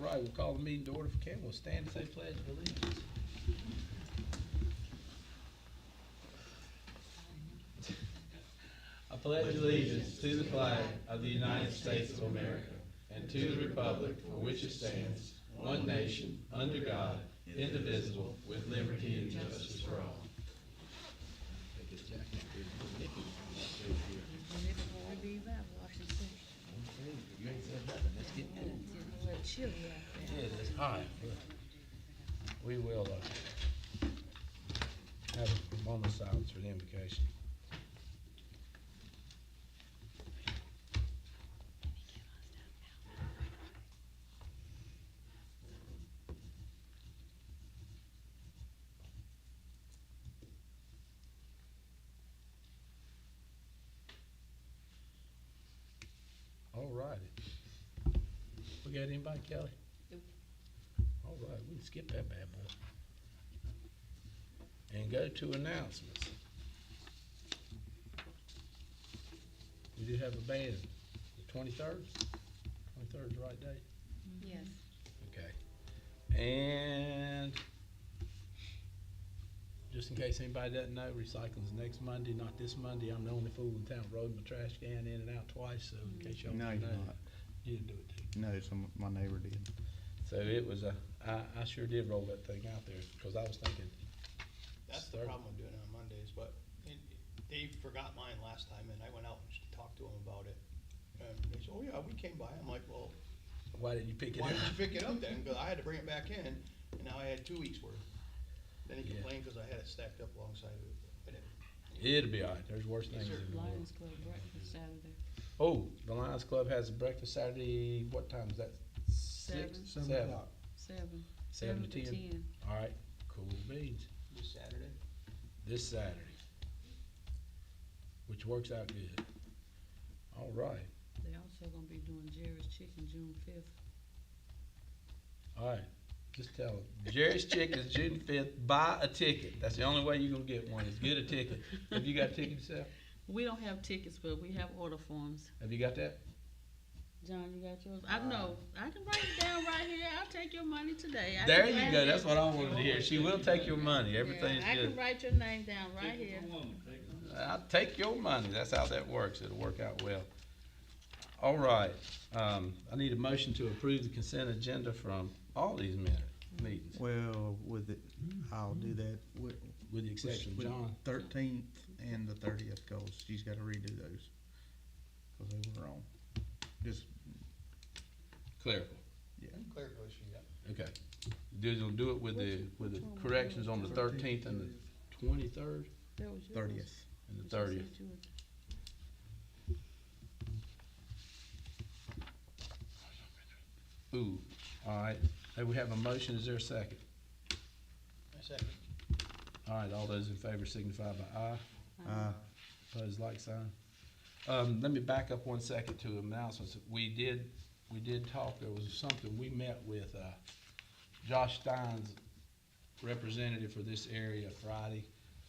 right, we'll call the meeting to order for Ken. We'll stand and say pledge of allegiance. I pledge allegiance to the flag of the United States of America and to the republic for which it stands, one nation, under God, indivisible, with liberty and justice for all. You ain't said nothing. Let's get cool. It's a little chilly out there. It is hot. We will have a moment of silence for the invocation. All righty. We got anybody, Kelly? Nope. All right, we can skip that bad boy. And go to announcements. We do have a band, the 23rd? 23rd is the right date? Yes. Okay. And just in case anybody doesn't know, recycling's next Monday, not this Monday. I'm the only fool in town rolling my trash can in and out twice, so in case y'all No, didn't you're know. not. You didn't do it too. No, my neighbor did. So it was I sure did roll that thing out there, because I was thinking, That's the problem with doing it on Mondays, but they forgot mine last time, and I went out and talked to them about it. And they said, oh yeah, we came by. I'm like, well, why didn't you pick it why up? didn't you pick it up then? Because I had to bring it back in, and now I had 2 weeks worth. Then he Yeah. complained because I had it stacked up alongside of it. But It'll be all right. There's worse Yes, things sir. in the world. Lions Club breakfast Saturday. Oh, the Lions Club has a breakfast Saturday. What time is that? Seven. 7 o'clock. 7. 7 to 10. All right, cool beans. this Saturday, This Saturday, which works out good. All right, They also gonna be doing Jerry's Chicken June 5th. all right. Just tell them. Jerry's Chicken is June 5th. Buy a ticket. That's the only way you're gonna get one, is get a ticket. Have you got a ticket yourself? We don't have tickets, but we have order forms. Have you got that? John, you got yours? I know. I can write it down right here. I'll take your money today. I There can you write go. it- That's what I wanted to hear. She will take your money. Everything's Yeah, I good. can write your name down right here. I'll take your money. That's how that works. It'll work out well. All right. I need a motion to approve the consent agenda from all these meetings, Well, I'll do that with with the exception of John. 13th and the 30th, cause she's gotta redo those. Cause they were wrong. Just, Clerical. yeah. clerical issue, yeah. Okay. Do it with the corrections on the 13th and the 23rd That was yours. 30th. and the But you 30th. said you was- Ooh, all right. Hey, we have a motion. Is there a second? I second. All right, all those in favor signify by aye. Opposed, like sign. Let me back up 1 second to announcements. We did talk, there was something, we met with, Josh Stein's representative for this area Friday.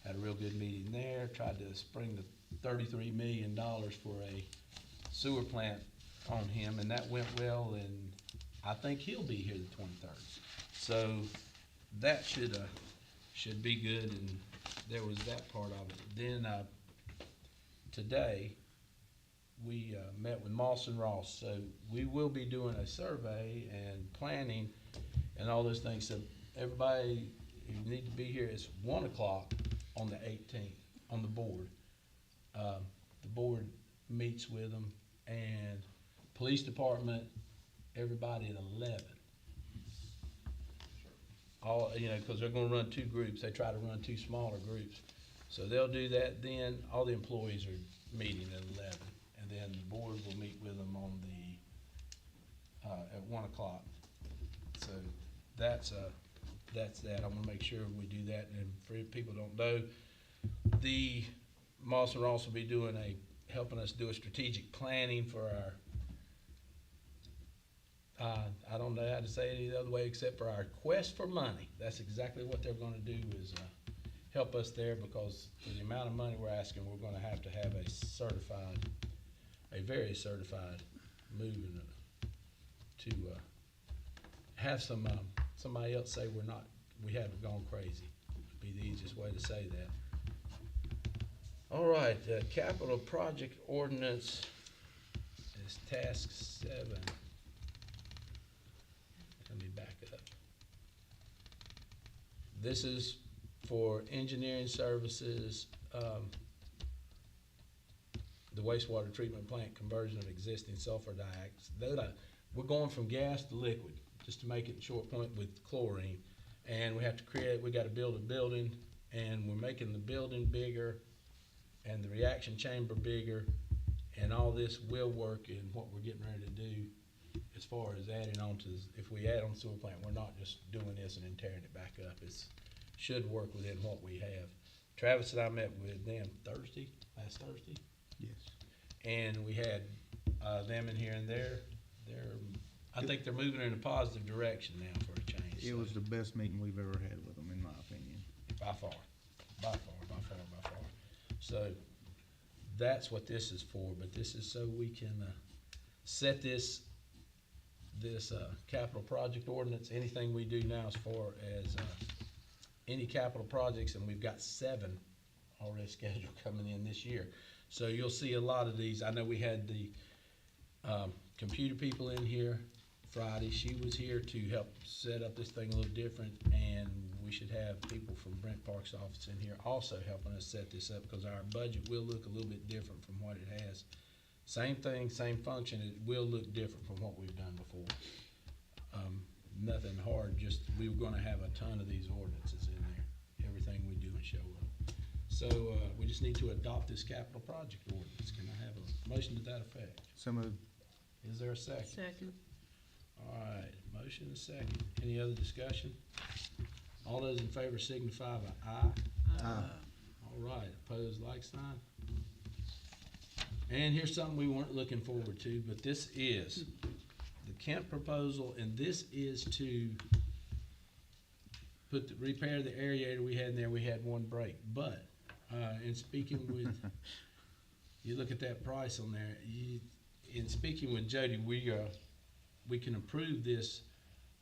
Had a real good meeting there, tried to spring the $33 million for a sewer plant on him, and that went well, and I think he'll be here the 23rd. So that should be good, and there was that part of it. Then, today, we met with Moss and Ross, so we will be doing a survey and planning and all those things. So everybody, you need to be here. It's 1 o'clock on the 18th on the board. The board meets with them, and police department, everybody at 11. All, because they're gonna run 2 groups. They try to run 2 smaller groups. So they'll do that then. All the employees are meeting at 11. And then the board will meet with them on at 1 o'clock. So that's that. I wanna make sure we do that, and for people who don't know, the Moss and Ross will be helping us do a strategic planning for our, I don't know how to say it any other way except for our quest for money. That's exactly what they're gonna do, is, help us there, because for the amount of money we're asking, we're gonna have to have a very certified moving to have some, somebody else say we haven't gone crazy. Would be the easiest way to say that. All right, capital project ordinance is task 7. Let me back up. This is for engineering services, the wastewater treatment plant conversion of existing sulfur dioxide. We're going from gas to liquid, just to make it short point with chlorine. And we have to we gotta build a building, and we're making the building bigger and the reaction chamber bigger, and all this will work in what we're getting ready to do as far as adding on to, if we add on the sewer plant, we're not just doing this and then tearing it back up. Should work within what we have. Travis and I met with them last Thursday, Yes. and we had them in here, and I think they're moving in a positive direction now for a change. It was the best meeting we've ever had with them, in my opinion. By far. So that's what this is for, but this is so we can set this capital project ordinance. Anything we do now as far as any capital projects, and we've got 7 already scheduled coming in this year. So you'll see a lot of these. I know we had the computer people in here Friday. She was here to help set up this thing a little different, and we should have people from Brent Park's office in here also helping us set this up, because our budget will look a little bit different from what it has. Same thing, same function, it will look different from what we've done before. Nothing hard, just we were gonna have a ton of these ordinances in there, everything we do and show up. So, we just need to adopt this capital project ordinance. Can I have a motion to that effect? So moved. Is there a second? Second. All right, motion and second. Any other discussion? All those in favor signify by aye. Aye. All right, opposed, like sign. And here's something we weren't looking forward to, but this is the Kent proposal, and this is to repair the aerator we had in there. We had one break, but, in speaking with, you look at that price on there, in speaking with Jody, we can approve this,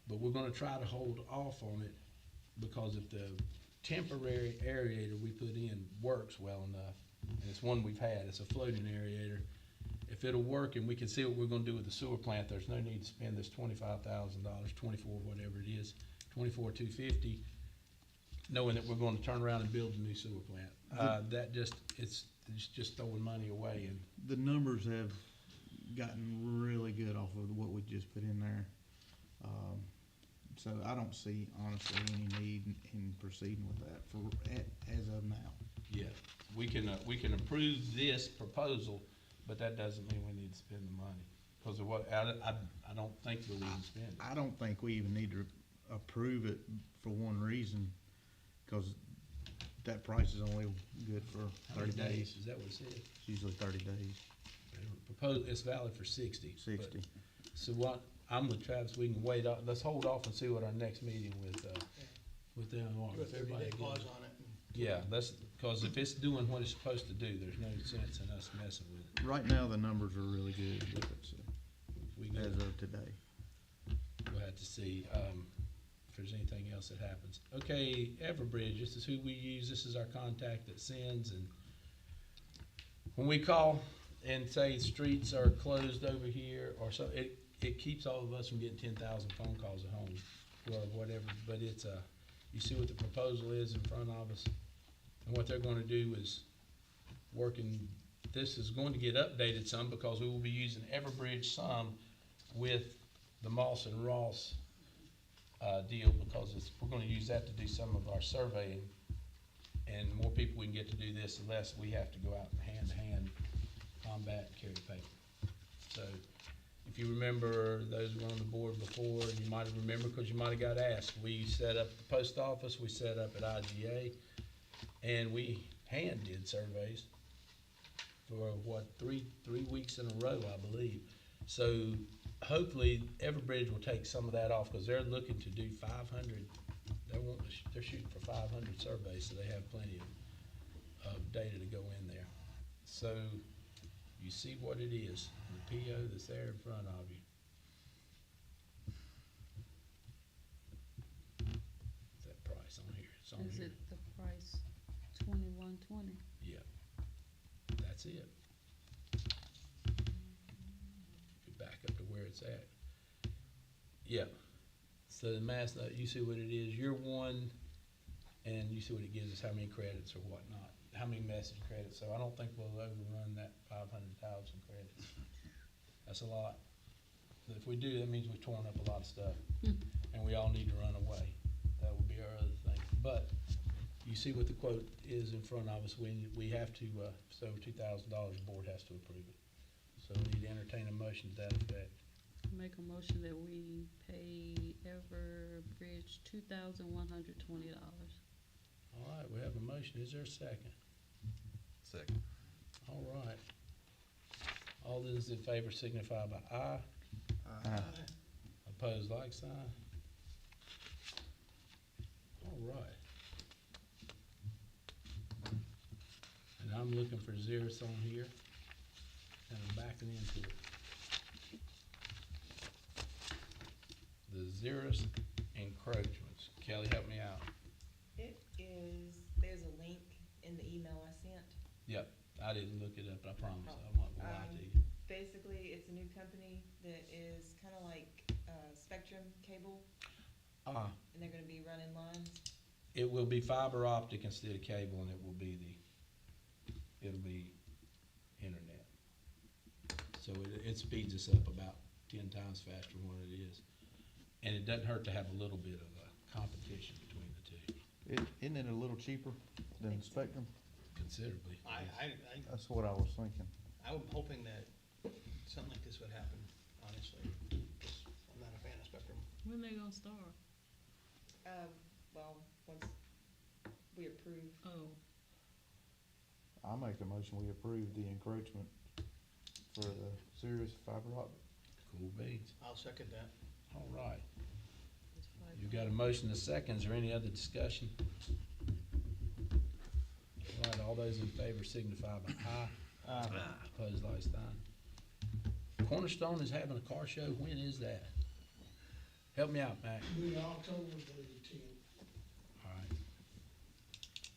but we're gonna try to hold off on it, because if the temporary aerator we put in works well enough, and it's one we've had, it's a floating aerator, if it'll work and we can see what we're gonna do with the sewer plant, there's no need to spend this $25,000, 24, whatever it is, 24,250, knowing that we're gonna turn around and build a new sewer plant. It's just throwing money away. And The numbers have gotten really good off of what we just put in there. So I don't see honestly any need in proceeding with that as of now. yeah, we can approve this proposal, but that doesn't mean we need to spend the money. Because of what, I don't think we'll even spend it. I don't think we even need to approve it for one reason, because that price is only good for How many 30 days. Is that what it said? It's usually 30 days, It's valid for 60. 60. But- So what, I'm with Travis, we can wait up, let's hold off and see what our next meeting with them are. Do a If everybody 30-day agrees. pause on it. Yeah, because if it's doing what it's supposed to do, there's no sense in us messing with it. Right now, the numbers are really good with it, so, If we go, as of today. we'll have to see, if there's anything else that happens. Okay, Everbridge, this is who we use, this is our contact that sends, and when we call and say streets are closed over here, or so, it keeps all of us from getting 10,000 phone calls at home, or whatever, but it's, you see what the proposal is in front of us, and what they're gonna do is this is going to get updated some, because we will be using Everbridge some with the Moss and Ross deal, because we're gonna use that to do some of our surveying, and the more people we can get to do this, the less we have to go out hand to hand combat and carry paper. So, if you remember, those who were on the board before, you might have remembered, because you might have got asked, we set up the post office, we set up at IGA, and we hand did surveys for what, three weeks in a row, I believe. So hopefully Everbridge will take some of that off, because they're looking to do 500. They're shooting for 500 surveys, so they have plenty of data to go in there. So you see what it is, the PO that's there in front of you. on Is here. it the price 2120? Yeah, that's it. You back up to where it's at. Yeah, so the mass note, you see what it is, year one, and you see what it gives us, how many credits or whatnot, how many message credits, so I don't think we'll overrun that 500,000 credits. That's a lot. But if we do, that means we've torn up a lot of stuff, and we all need to run away. That would be our other thing. But you see what the quote is in front of us, we have to, so $2,000, the board has to approve it. So we need to entertain a motion to that effect. Make a motion that we pay Everbridge $2,120. All right, we have a motion, is there a second? Second. All right. All those in favor signify by aye. Opposed, like sign. All right. And I'm looking for Xeris on here, and I'm backing into it. The Xeris encroachments. Kelly, help me out. It is, there's a link in the email I sent. Yep, I didn't look it up, I promise. Oh. I'm not gonna lie to you. Basically, it's a new company that is kinda like, Spectrum Cable, Ah, and they're gonna be running lines. it will be fiber optic instead of cable, and it'll be internet. So it speeds us up about 10 times faster than what it is. And it doesn't hurt to have a little bit of competition between the two, Isn't it a little cheaper than Spectrum? considerably. That's what I was thinking. I'm hoping that something like this would happen, honestly, 'cause I'm not a fan of Spectrum. When they gonna start? Well, once we approve, Oh, I make a motion, we approve the encroachment for the Sirius fiber optic. Cool beans. I'll second that. All right. it's five. You got a motion and a second. Is there any other discussion? All right, all those in favor signify by aye. Opposed, like sign. Cornerstone is having a car show. When is that? Help me out, Mac. Be October the 10th. All right.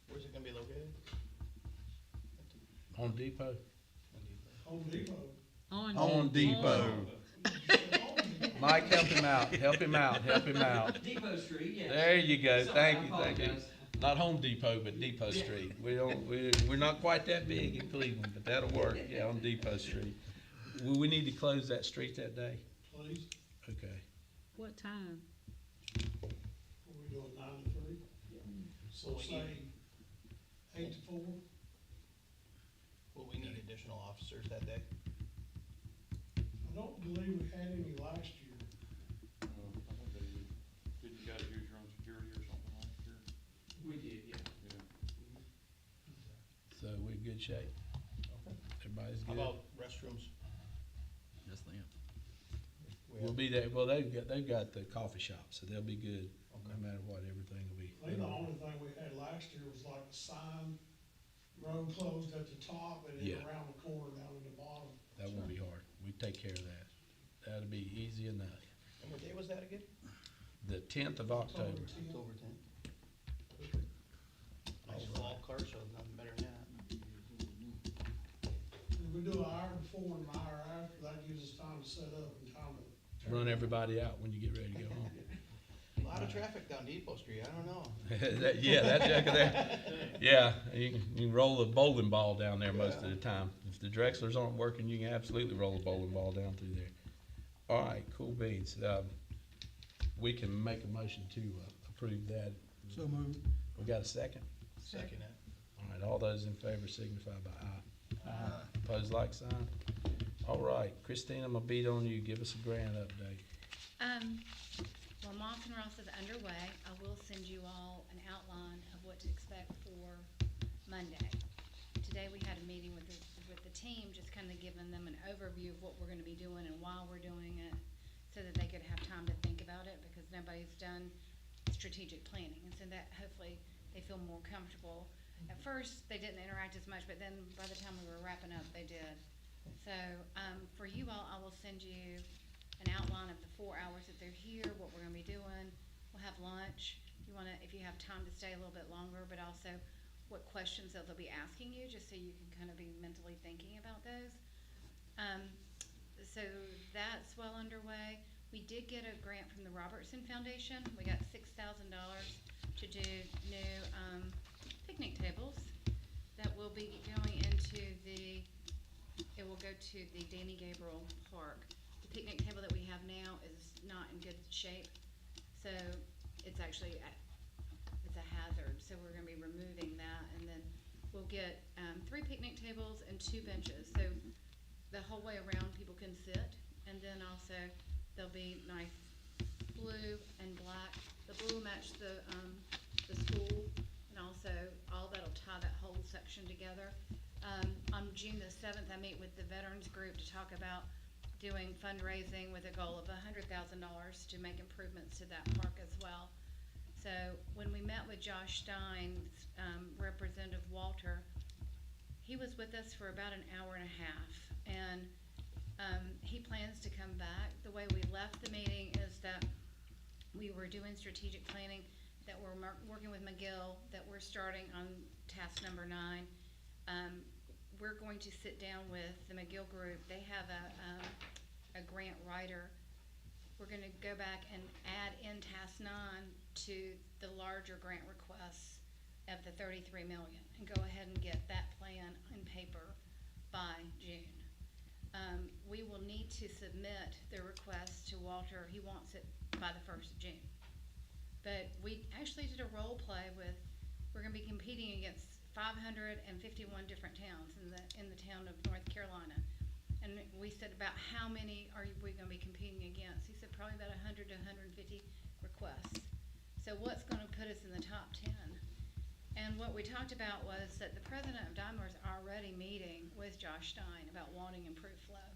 Where's it gonna be located? Home Depot? Home Depot. On Depot. Mike, help him out. Help him out. Help him out. Depot Street, yes. There you go. Sorry, Thank I you. Thank you. apologize. Not Home Depot, but Depot Street. We're not quite that big in Cleveland, but that'll work. Yeah, on Depot Street. We need to close that street that day. Please, Okay. What time? are we doing 9 to 3? So We say need- 8 to 4? Will we need additional officers that day? I don't believe we had any last year. I think they did. Did you guys use your own security or something last year? We did, yeah. Yeah. So we're in good shape. Everybody's How good. about restrooms? Yes, they am. We'll be there. Well, they've got the coffee shop, so they'll be good. No Okay. matter what, everything will be. I think the only thing we had last year was like a sign, road closed at the top and then Yeah. around the corner down at the bottom. That won't be hard. We take care of that. That'll be easy enough. And what day was that again? The 10th of October. October 10th. Nice fall car show, nothing better than that. If we do an hour before and an hour after, that gives us time to set up and time to. Run everybody out when you get ready to go home. A lot of traffic down Depot Street, I don't know. Yeah, you can roll a bowling ball down there most of the time. If the Drexlers aren't working, you can absolutely roll a bowling ball down through there. All right, cool beans. We can make a motion to approve that. So moved. We got a second? Second that. All right, all those in favor signify by aye. Opposed, like sign. All right, Christine, I'm gonna beat on you. Give us a grand update. Well, Moss and Ross is underway. I will send you all an outline of what to expect for Monday. Today, we had a meeting with the team, just kind of giving them an overview of what we're gonna be doing and why we're doing it, so that they could have time to think about it, because nobody's done strategic planning, and so that hopefully they feel more comfortable. At first, they didn't interact as much, but then by the time we were wrapping up, they did. So, for you all, I will send you an outline of the 4 hours that they're here, what we're gonna be doing. We'll have lunch, you wanna, if you have time to stay a little bit longer, but also what questions that they'll be asking you, just so you can kind of be mentally thinking about those. So that's well underway. We did get a grant from the Robertson Foundation. We got $6,000 to do new, picnic tables that will be going into it will go to the Danny Gabriel Park. The picnic table that we have now is not in good shape, so it's actually, it's a hazard, so we're gonna be removing that, and then we'll get, 3 picnic tables and 2 benches, so the whole way around people can sit, and then also there'll be nice blue and black. The blue will match the school, and also all that'll tie that whole section together. On June the 7th, I meet with the Veterans Group to talk about doing fundraising with a goal of $100,000 to make improvements to that park as well. So when we met with Josh Stein, Representative Walter, he was with us for about an hour and a half, and he plans to come back. The way we left the meeting is that we were doing strategic planning, that we're working with McGill, that we're starting on task number 9. We're going to sit down with the McGill group. They have a grant writer. We're gonna go back and add in task 9 to the larger grant requests of the 33 million, and go ahead and get that plan in paper by June. We will need to submit the request to Walter. He wants it by the 1st of June. But we actually did a role play with, we're gonna be competing against 551 different towns in the town of North Carolina. And we said, about how many are we gonna be competing against? He said probably about 100 to 150 requests. So what's gonna put us in the top 10? And what we talked about was that the president of Daimler is already meeting with Josh Stein about wanting improved flow.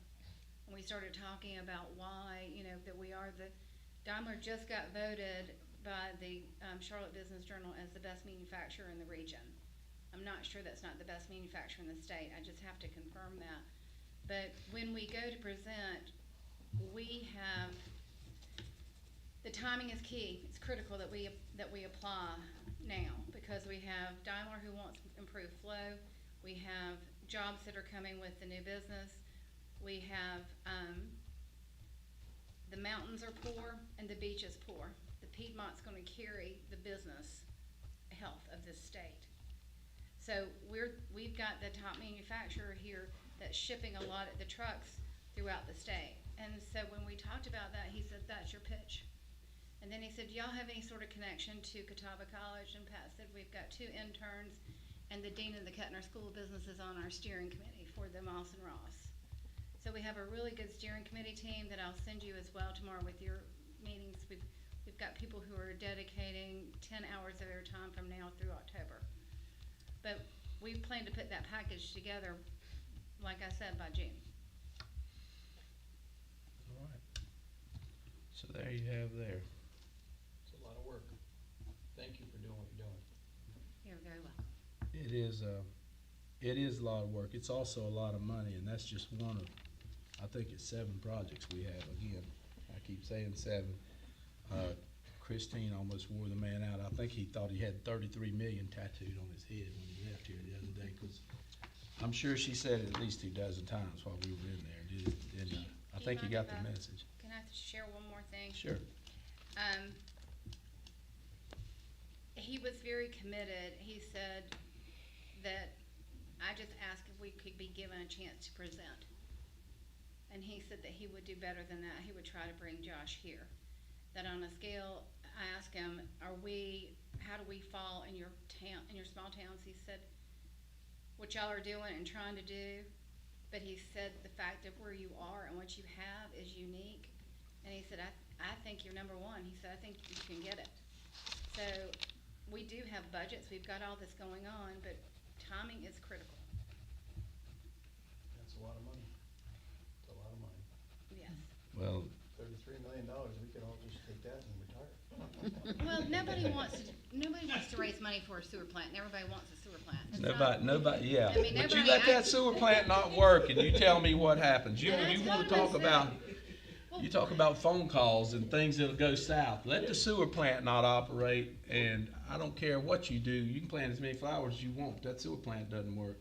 And we started talking about why, that we are Daimler just got voted by the Charlotte Business Journal as the best manufacturer in the region. I'm not sure that's not the best manufacturer in the state. I just have to confirm that. But when we go to present, the timing is key. It's critical that we apply now, because we have Daimler who wants improved flow. We have jobs that are coming with the new business. We have the mountains are poor and the beach is poor. The Piedmont's going to carry the business health of this state. So we've got the top manufacturer here that's shipping a lot of the trucks throughout the state. And so when we talked about that, he said, that's your pitch. And then he said, do y'all have any sort of connection to Catawba College? And Pat said, we've got 2 interns, and the dean of the Kettner School of Business is on our steering committee for the Moss and Ross. So we have a really good steering committee team that I'll send you as well tomorrow with your meetings. We've got people who are dedicating 10 hours of their time from now through October. But we plan to put that package together, like I said, by June. All right. So there you have there. It's a lot of work. Thank you for doing what you're doing. You're very welcome. It is a lot of work. It's also a lot of money, and that's just one of, I think it's 7 projects we have. Again, I keep saying 7. Christine almost wore the man out. I think he thought he had 33 million tattooed on his head when he left here the other day, because I'm sure she said it at least 2 dozen times while we were in there, didn't he? I think he got the message. Can I share one more thing? Sure. He was very committed. He said that I just asked if we could be given a chance to present. And he said that he would do better than that. He would try to bring Josh here. That on a scale, I asked him, how do we fall in your town, in your small towns? He said, what y'all are doing and trying to do. But he said the fact of where you are and what you have is unique. And he said, I think you're number 1. He said, I think you can get it. So we do have budgets. We've got all this going on, but timing is critical. That's a lot of money. It's a lot of money. Yes. Well, $33 million, we could all just take that and retire. Well, nobody wants to raise money for a sewer plant, and everybody wants a sewer plant. It's nobody, yeah. I mean, But you nobody- let that sewer plant not work, and you tell me what happens. You That's want to what I'm talk about, Well, You talk about phone calls and things that'll go south. Let the sewer plant not operate, and I don't care what you do, you can plant as many flowers as you want, that sewer plant doesn't work.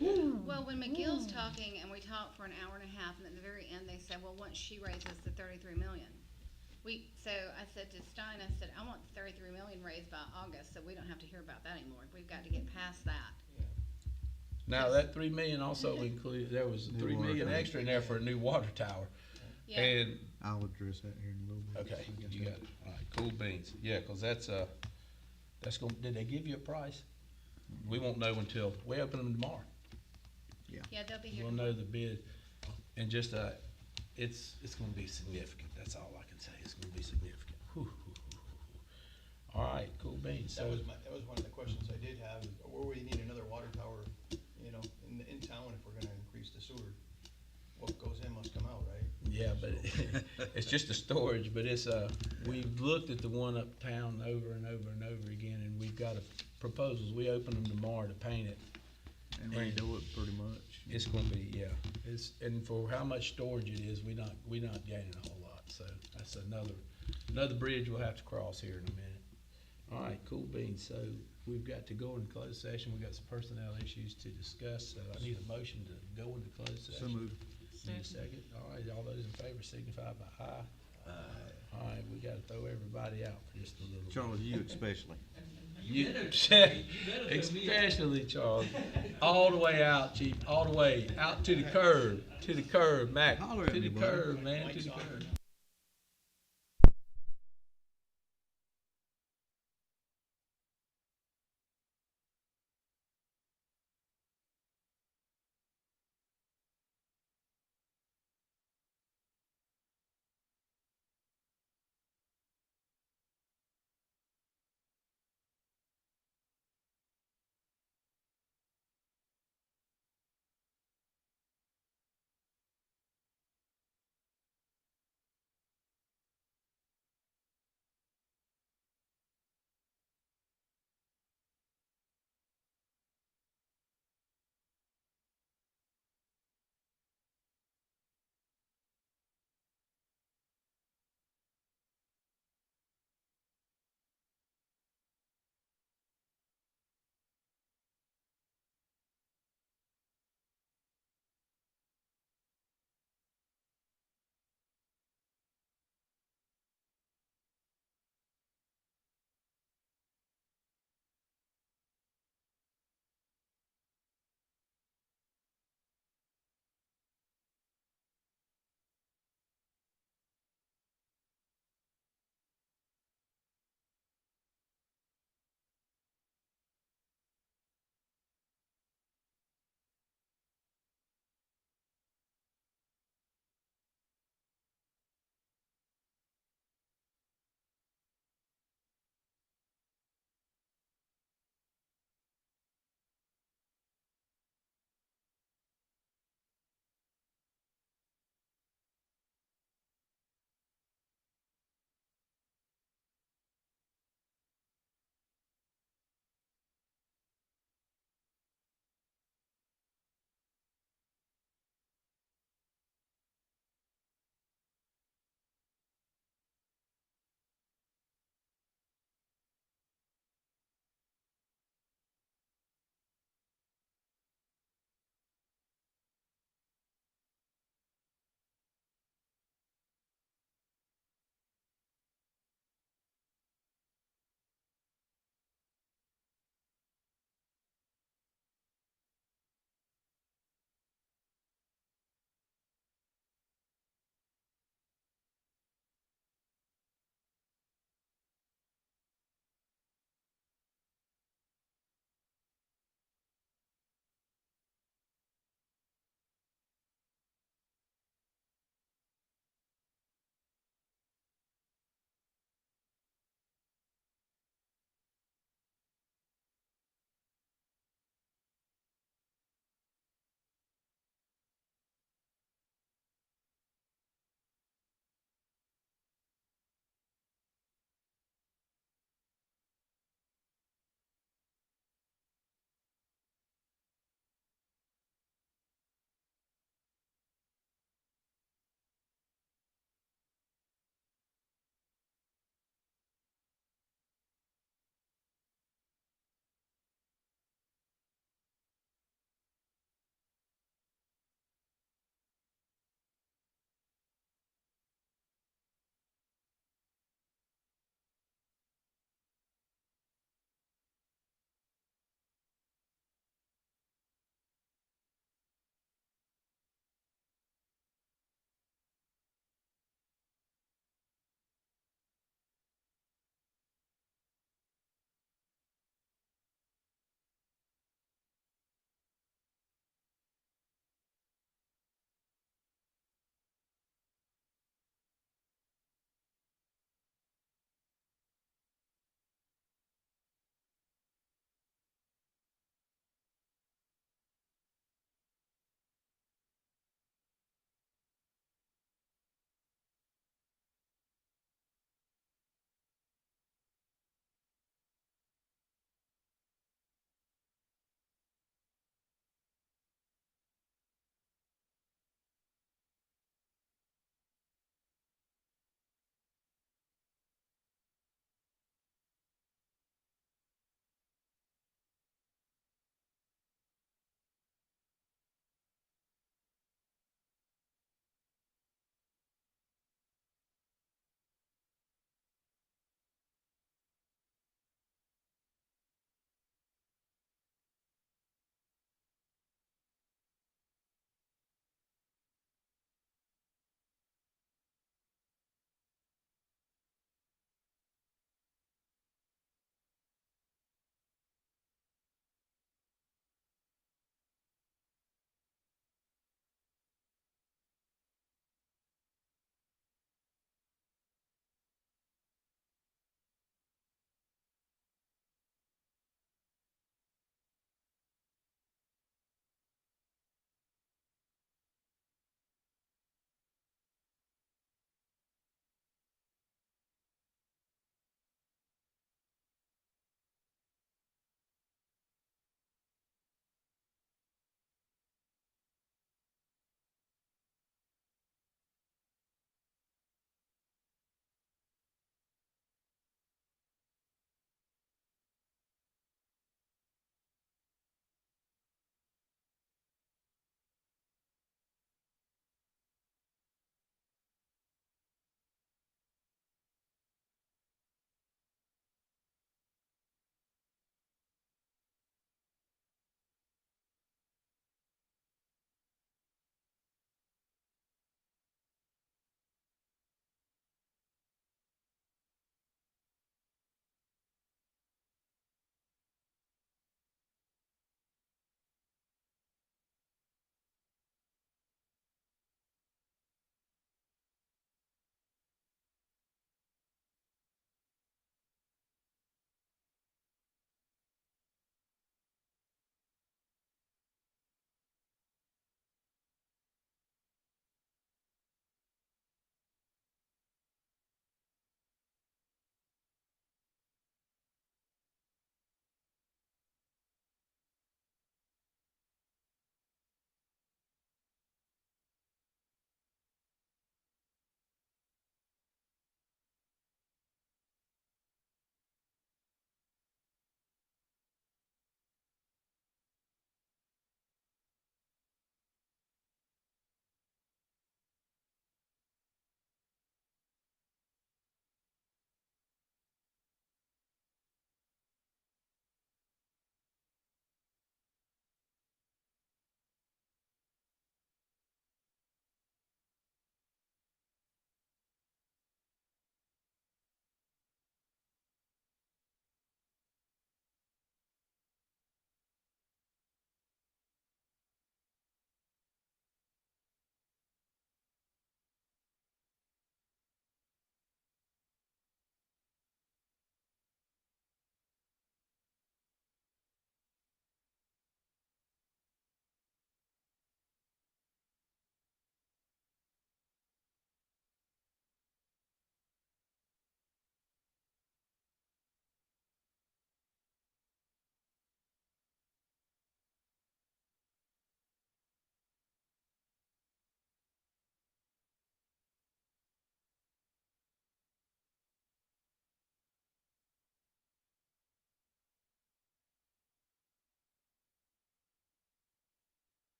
Well, when McGill's talking, and we talked for an hour and a half, and at the very end, they said, well, once she raises the 33 million. So I said to Stein, I said, I want the 33 million raised by August, so we don't have to hear about that anymore. We've got to get past that. Now, that 3 million also included, there was New 3 water million tower. extra in there for a new water tower. Yeah. And, I'll address that here in a little bit. okay, you got it, all right, cool beans, yeah, cause that's gonna, did they give you a price? We won't know until, we open them tomorrow. Yeah, they'll be here. We'll know the bid, and just, it's gonna be significant, that's all I can say, it's gonna be significant. Whew, whew, whew, whew. All right, cool beans, so, That was one of the questions I did have, is where we need another water tower, you know, in town if we're gonna increase the sewer. What goes in must come out, right? yeah, but it's just a storage, but it's, we've looked at the one uptown over and over and over again, and we've got proposals, we open them tomorrow to paint it. And redo it pretty much. It's gonna be, yeah, and for how much storage it is, we're not gaining a whole lot, so that's another bridge we'll have to cross here in a minute. All right, cool beans, so we've got to go into closed session, we've got some personnel issues to discuss, so I need a motion to go into closed session. So moved. Need a second? All right, all those in favor signify by aye. All right, we gotta throw everybody out for just a little bit. Charles, you especially. You, better throw me out. especially Charles, all the way out, chief, all the way, out to the curb, Mac, Holler at to me, the buddy. curb, man, to Mike's the on. curb.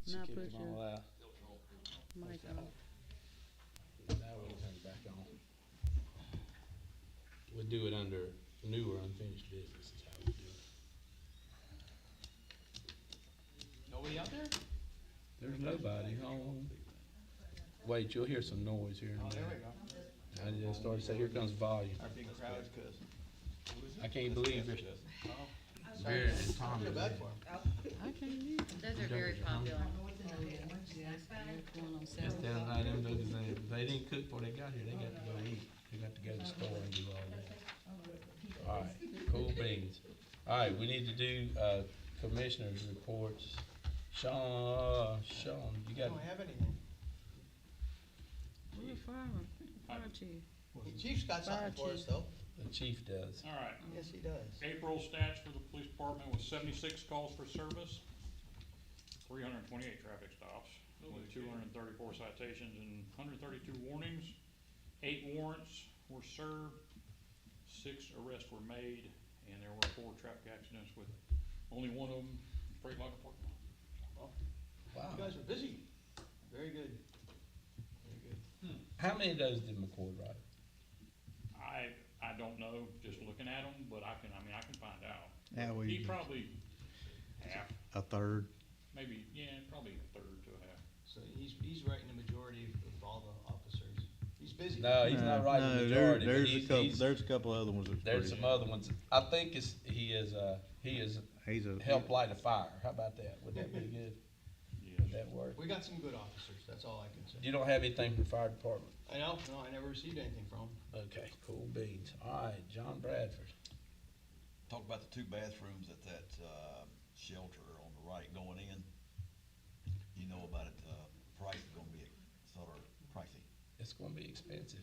She Now kicked put them all your out. mic on. Now we'll turn it back on. We'll do it under new or unfinished business is how we do it. Nobody out there? There's nobody home. Wait, you'll hear some noise here in a Oh, there we minute. go. I just started to say, here comes volume. Our big crowd's cuss. I can't believe it. Oh. Barrett and Tommy. Feel bad for him. I can't hear. Those are very popular. Just the other night, them dudes, they didn't cook before they got here, they got to go eat, they got to go to the store and do all that. Alright, cool beans. Alright, we need to do, commissioners' reports. Sean, you I got, don't have anything. We're fire chief. The chief's got something for us though. the chief does. All right, Yes, he does. April stats for the police department was 76 calls for service, 328 traffic stops, with 234 citations and 132 warnings. 8 warrants were served, 6 arrests were made, and there were 4 traffic accidents with only one of them straight like a parking lot. Wow. You guys are busy. Very good. Very good. How many of those did McCoy write? I don't know, just looking at them, but I can find out. Yeah, He probably half, a third. maybe, yeah, probably a third to a half. So he's writing the majority of all the officers. He's busy. No, he's not writing the majority, but There's a couple other ones that's there's pretty. some other ones. I think he is He's a help light a fire. How about that? Would that be good? Would Yes. that work? We got some good officers, that's all I can say. You don't have anything from the fire department? I know, no, I never received anything from him. Okay, cool beans. All right, John Bradford. Talk about the 2 bathrooms at that, shelter on the right going in. You know about it, price is gonna be sort of pricey. It's gonna be expensive.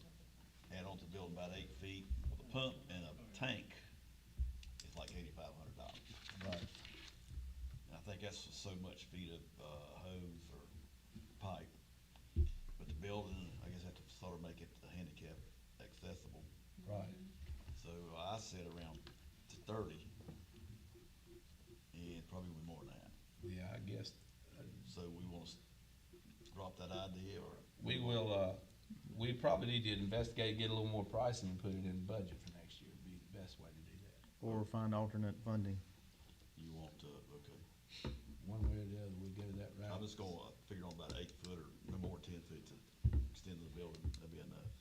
Add on to the building about 8 feet with a pump and a tank, it's like $8,500. Right. And I think that's so much feet of, hose or pipe. But the building, I guess have to sort of make it handicap accessible. Right. So I said around 30, and probably more than that. Yeah, I guess, So we wanna drop that idea, or? we will, we probably need to investigate, get a little more pricing and put it in the budget for next year, would be the best way to do that. Or find alternate funding. You want to, okay. One way or the other, we'll go that route. I'm just gonna figure on about 8 foot or no more than 10 feet to extend the building, that'd be enough.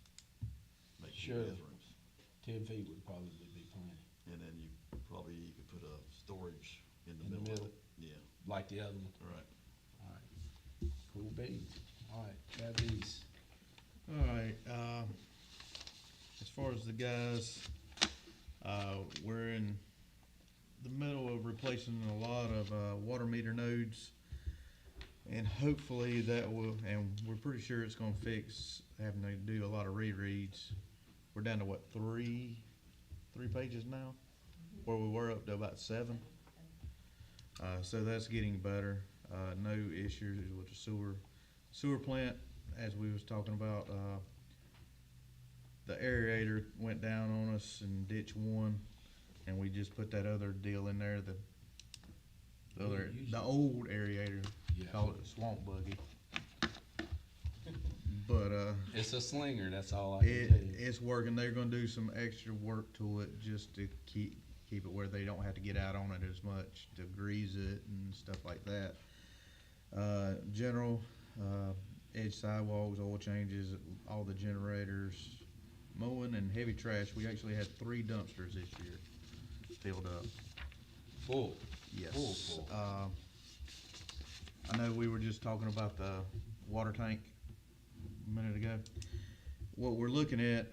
Make Sure. 2 bathrooms. 10 feet would probably be plenty, And then you could put a storage in the In the middle of middle. it. Yeah, like the other one. all right. All right, cool beans. All right, Travis. Alright, as far as the guys, we're in the middle of replacing a lot of, water meter nodes. And hopefully that will, and we're pretty sure it's gonna fix having to do a lot of rereads. We're down to what, three pages now? Where we were up to about 7. So that's getting better. No issues with the sewer plant, as we was talking about. The aerator went down on us in ditch 1, and we just put that other deal in there, the old aerator, Yeah. call it a swamp buggy. But, It's a slinger, that's all I can tell you. it's working. They're gonna do some extra work to it just to keep it where they don't have to get out on it as much, to grease it and stuff like that. General, edge sidewalks, oil changes, all the generators, mowing and heavy trash. We actually had 3 dumpsters this year filled up. Full. Yes. Full. I know we were just talking about the water tank a minute ago. What we're looking at,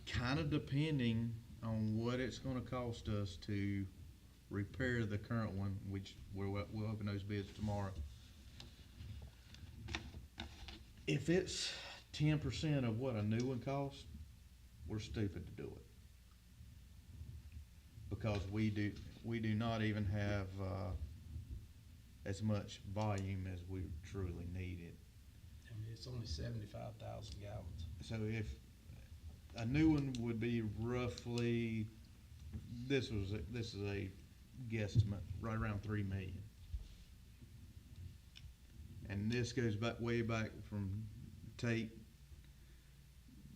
kind of depending on what it's gonna cost us to repair the current one, which we'll open those bids tomorrow. If it's 10% of what a new one costs, we're stupid to do it. Because we do not even have, as much volume as we truly needed. I mean, it's only 75,000 gallons. So if a new one would be roughly, this is a guesstimate, right around 3 million. And this goes back, way back from Tate.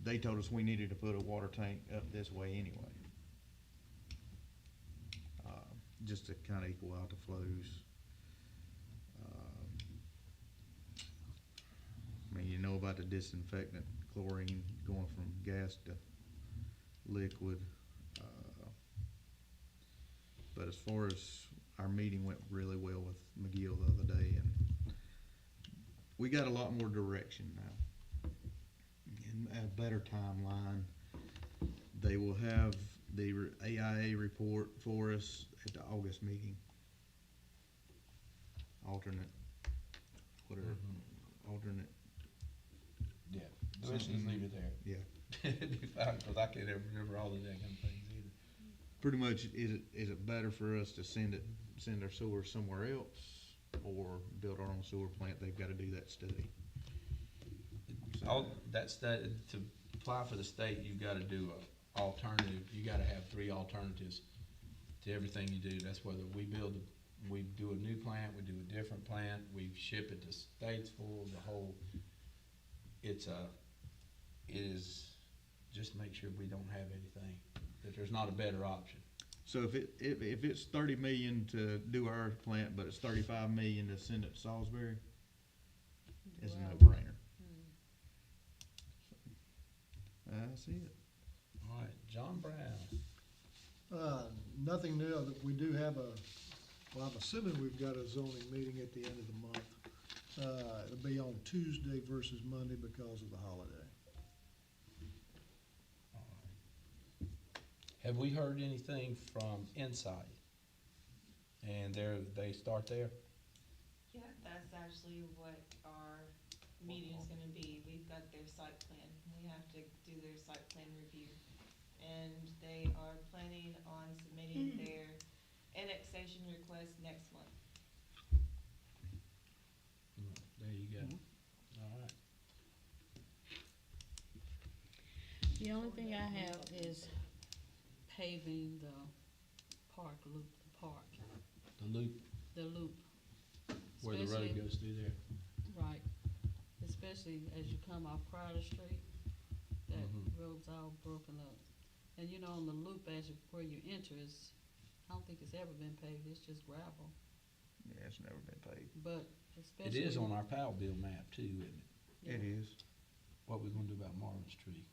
They told us we needed to put a water tank up this way anyway. Just to kinda equal out the flows. I mean, you know about the disinfectant, chlorine going from gas to liquid. But as far as our meeting went really well with McGill the other day, and we got a lot more direction now and a better timeline. They will have the AIA report for us at the August meeting. Alternate, whatever, alternate, Yeah, let's just leave it there. yeah. It'd be fine, cause I can't ever remember all the damn things either. Pretty much, is it better for us to send our sewer somewhere else or build our own sewer plant? They've gotta do that study. All, that's that, to apply for the state, you've gotta do a alternative, you gotta have 3 alternatives to everything you do. That's whether we do a new plant, we do a different plant, we ship it to Statesville, the whole, it is, just make sure we don't have anything, that there's not a better option. So if it's 30 million to do our plant, but it's 35 million to send it to Salisbury, it's a no-brainer. That's it. All right, John Brown. Nothing new, that we do have well, I'm assuming we've got a zoning meeting at the end of the month. It'll be on Tuesday versus Monday because of the holiday. All right. Have we heard anything from Insight? And they start there? Yeah, that's actually what our meeting is gonna be. We've got their site plan. We have to do their site plan review. And they are planning on submitting their annexation request next month. There you go. All right. The only thing I have is paving the park loop, The loop the loop. where the road Especially- goes through there. Right, especially as you come off Crowder Street, that road's all broken up. And you know, on the loop where you enter is, I don't think it's ever been paved, it's just gravel. Yeah, it's never been paid. But It especially. is on our Powell bill map too, isn't it? Yeah. It is. What we gonna do about Marvin's Tree?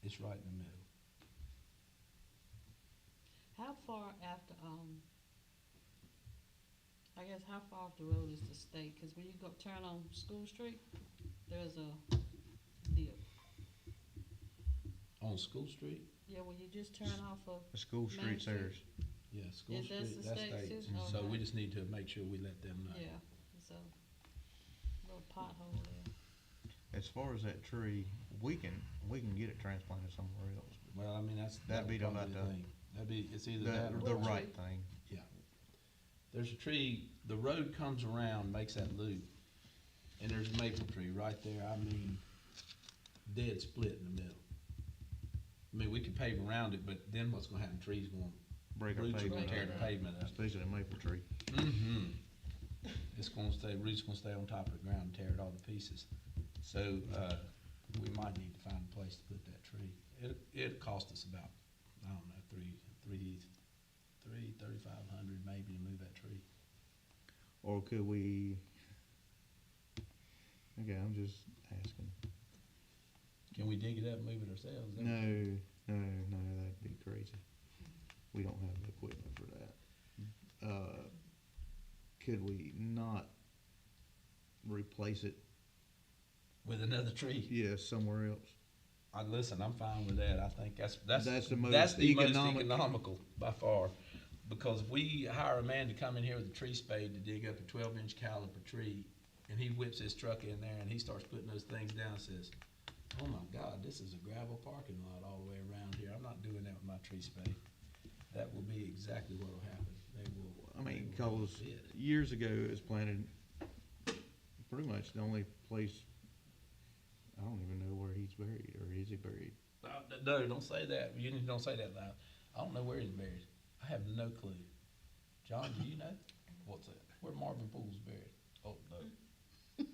It's right in the middle. How far after, I guess how far off the road is the state? Cause when you go turn on School Street, there's a dip. On School Street? Yeah, when you just turn off of, The school Main street's Street. theirs. Yeah, School Is that Street, the that's state's state. too? So Okay. we just need to make sure we let them know. yeah, it's a little pothole there. As far as that tree, we can get it transplanted somewhere else. Well, I mean, that'd That'd be be done probably about the the- thing. It's either that or. The right thing. There's a tree, the road comes around, makes that loop, and there's a maple tree right there, I mean, dead split in the middle. I mean, we could pave around it, but then what's gonna happen, trees gonna, Break our roots are gonna pavement tear up, the pavement up. especially a maple tree. It's gonna stay, roots gonna stay on top of the ground and tear it all to pieces. So, we might need to find a place to put that tree. It'd cost us about, I don't know, $3,500 maybe to move that tree. Or could we, okay, I'm just asking. Can we dig it up and move it ourselves? Is that- No, that'd be crazy. We don't have the equipment for that. Could we not replace it, With another tree? somewhere else? Listen, I'm fine with that. I think that's That's the most most economic- economical by far. Because if we hire a man to come in here with a tree spade to dig up a 12-inch caliper tree, and he whips his truck in there and he starts putting those things down and says, oh my God, this is a gravel parking lot all the way around here. I'm not doing that with my tree spade. That will be exactly what will happen. They will. I mean, they will cause bid. years ago it was planted, pretty much the only place, I don't even know where he's buried, or is he buried? No, don't say that. You don't say that loud. I don't know where he's buried. I have no clue. John, do you know? What's that? Where Marvin Poole's buried? Oh, no.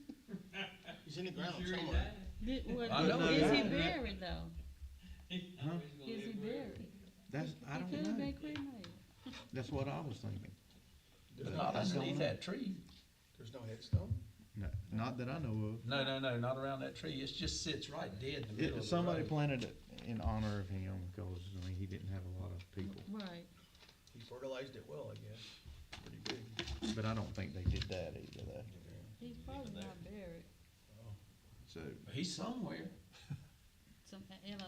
He's in the ground Sure he somewhere. died? I know Is he that. buried though? Huh? Is he buried? That's, I He don't could have know. been cremated. That's what I was thinking. There's Not no, underneath that tree. there's no headstone? No, not that I know of. No, not around that tree. It just sits right dead in the middle of the Somebody road. planted it in honor of him because, I mean, he didn't have a lot of people. Right. He fertilized it well, I guess. Pretty big. But I don't think they did that either, though. He's probably not buried. So, He's somewhere Some, in a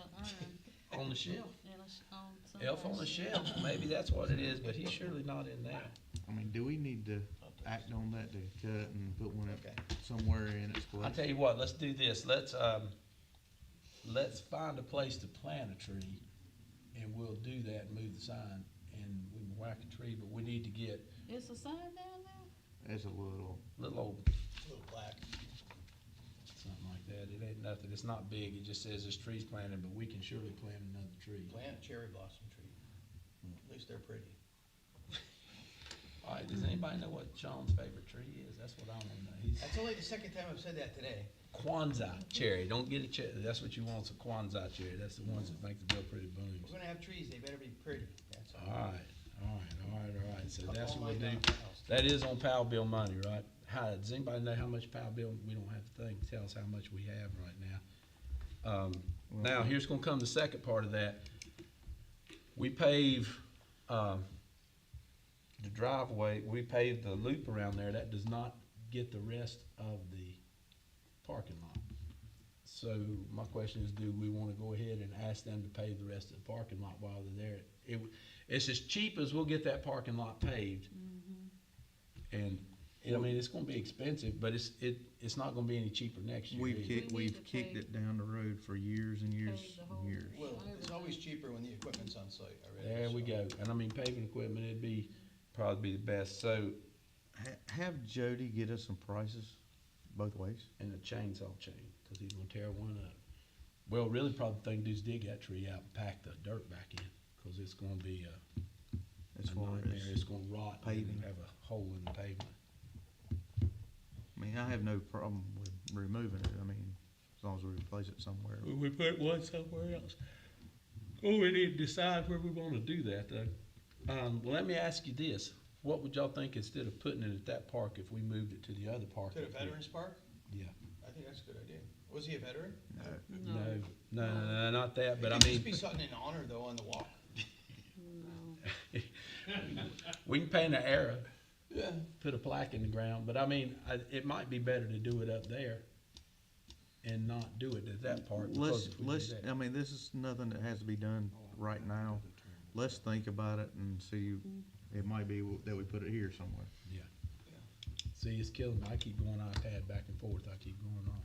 urn, on the shelf. on some. Elf on the shelf. Maybe that's what it is, but he's surely not in there. I mean, do we need to act on that to cut and put one Okay. up somewhere in its place? I tell you what, let's do this. Let's find a place to plant a tree, and we'll do that and move the sign, and we can whack a tree, but we need to get It's a sign down there? It's a little, little old A little black. something like that. It ain't nothing. It's not big. It just says this tree's planted, but we can surely plant another tree. Plant a cherry blossom tree. At least they're pretty. All right, does anybody know what Sean's favorite tree is? That's what I wanna know. He's That's only the second time I've said that today. Kwanzaa cherry. Don't get a cherry. That's what you want, is a Kwanzaa cherry. That's the ones that make the real pretty blooms. We're gonna have trees, they better be pretty, that's all. All right. So Cut that's all what we'll mine do. down to the house. That is on Powell Bill money, right? How, does anybody know how much Powell Bill, we don't have to think, tell us how much we have right now. Now, here's gonna come the second part of that. We pave, the driveway, we pave the loop around there, that does not get the rest of the parking lot. So my question is, do we wanna go ahead and ask them to pave the rest of the parking lot while they're there? It's as cheap as we'll get that parking lot paved. And, I mean, it's gonna be expensive, but it's not gonna be any cheaper next year. either. We need we've to kicked pay- it down the road for years and years Pay the and whole- years. Well, it's always cheaper when the equipment's on site already. There we so. go. And I mean, paving equipment, it'd be, probably be the best. So, Have Jody get us some prices both ways. and a chainsaw chain, cause he's gonna tear one up. Well, really, probably the thing to do is dig that tree out and pack the dirt back in, cause it's gonna be As a far nightmare. as, It's gonna rot and paving. have a hole in the pavement. I mean, I have no problem with removing it. I mean, as long as we replace it somewhere. We put one somewhere else. Oh, we need to decide where we wanna do that though. Well, let me ask you this. What would y'all think instead of putting it at that park if we moved it to the other park? To the Veterans Park? Yeah. I think that's a good idea. Was he a veteran? No, not that, but I It could mean, just be something in honor though on the walk. No. we can paint an arrow, Yeah. put a plaque in the ground, but I mean, it might be better to do it up there and not do it at that park. because if we do that- I mean, this is nothing that has to be done right now. Let's think about it and see, it might be that we put it here somewhere. See, it's killing me. I keep going iPad back and forth. I keep going on.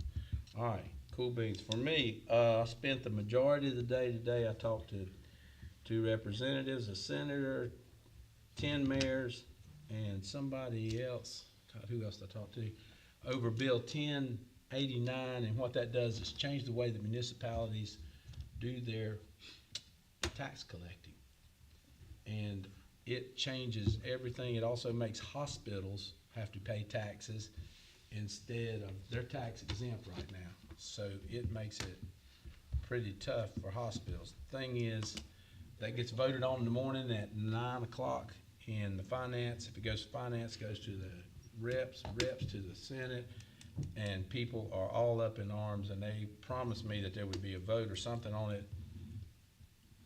All right, cool beans. For me, I spent the majority of the day today. I talked to 2 representatives, a senator, 10 mayors, and somebody else. God, who else did I talk to? Over Bill 1089, and what that does is change the way the municipalities do their tax collecting. And it changes everything. It also makes hospitals have to pay taxes instead of, they're tax exempt right now. So it makes it pretty tough for hospitals. Thing is, that gets voted on in the morning at 9 o'clock, and the finance, if it goes to finance, goes to the reps to the Senate, and people are all up in arms, and they promised me that there would be a vote or something on it,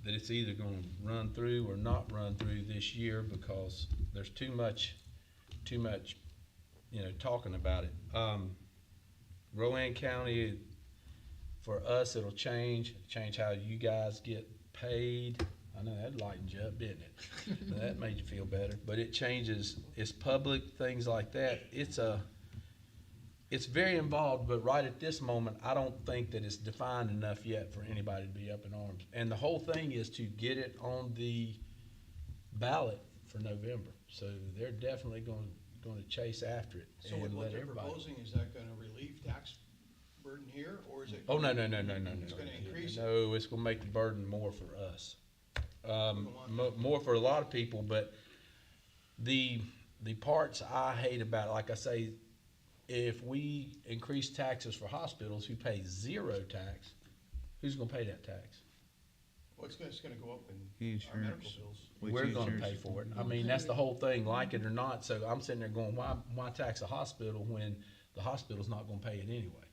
that it's either gonna run through or not run through this year, because there's too much, talking about it. Rowan County, for us, it'll change how you guys get paid. I know that lightened you up, didn't it? That made you feel better, but it changes, it's public, things like that. It's very involved, but right at this moment, I don't think that it's defined enough yet for anybody to be up in arms. And the whole thing is to get it on the ballot for November. So they're definitely gonna chase after it. So with and what let they're everybody- proposing, is that gonna relieve tax burden here, or is it? Oh, no. It's gonna increase it. No, it's gonna make the burden more for us. want that. More for a lot of people, but the parts I hate about it, like I say, if we increase taxes for hospitals who pay zero tax, who's gonna pay that tax? Well, it's gonna go up in our medical Insurance. bills. Which We're gonna insurance- pay for it. I mean, that's the whole thing, like it or not. So I'm sitting there going, why tax a hospital when the hospital's not gonna pay it anyway?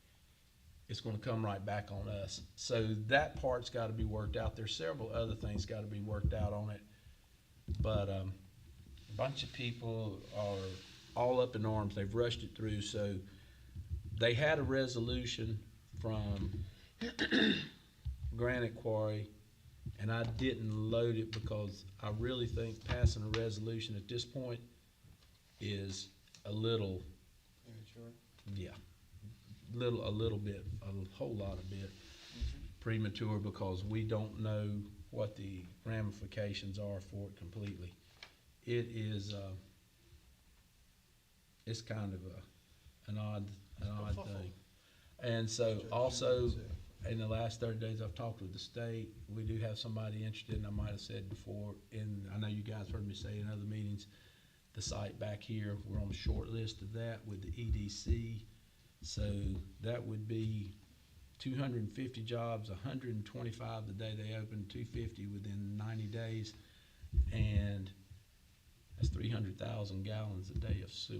It's gonna come right back on us. So that part's gotta be worked out. There's several other things gotta be worked out on it. But, a bunch of people are all up in arms. They've rushed it through, so they had a resolution from Granite Quarry, and I didn't load it because I really think passing a resolution at this point is a little, Immature. yeah, a little bit, a whole lot of bit premature, because we don't know what the ramifications are for it completely. It is, it's kind of an odd thing. And so also, in the last 30 days, I've talked with the state. We do have somebody interested, and I might have said before, and I know you guys heard me say in other meetings, the site back here, we're on the short list of that with the EDC. So that would be 250 jobs, 125 the day they open, 250 within 90 days. And that's 300,000 gallons a day of sewer.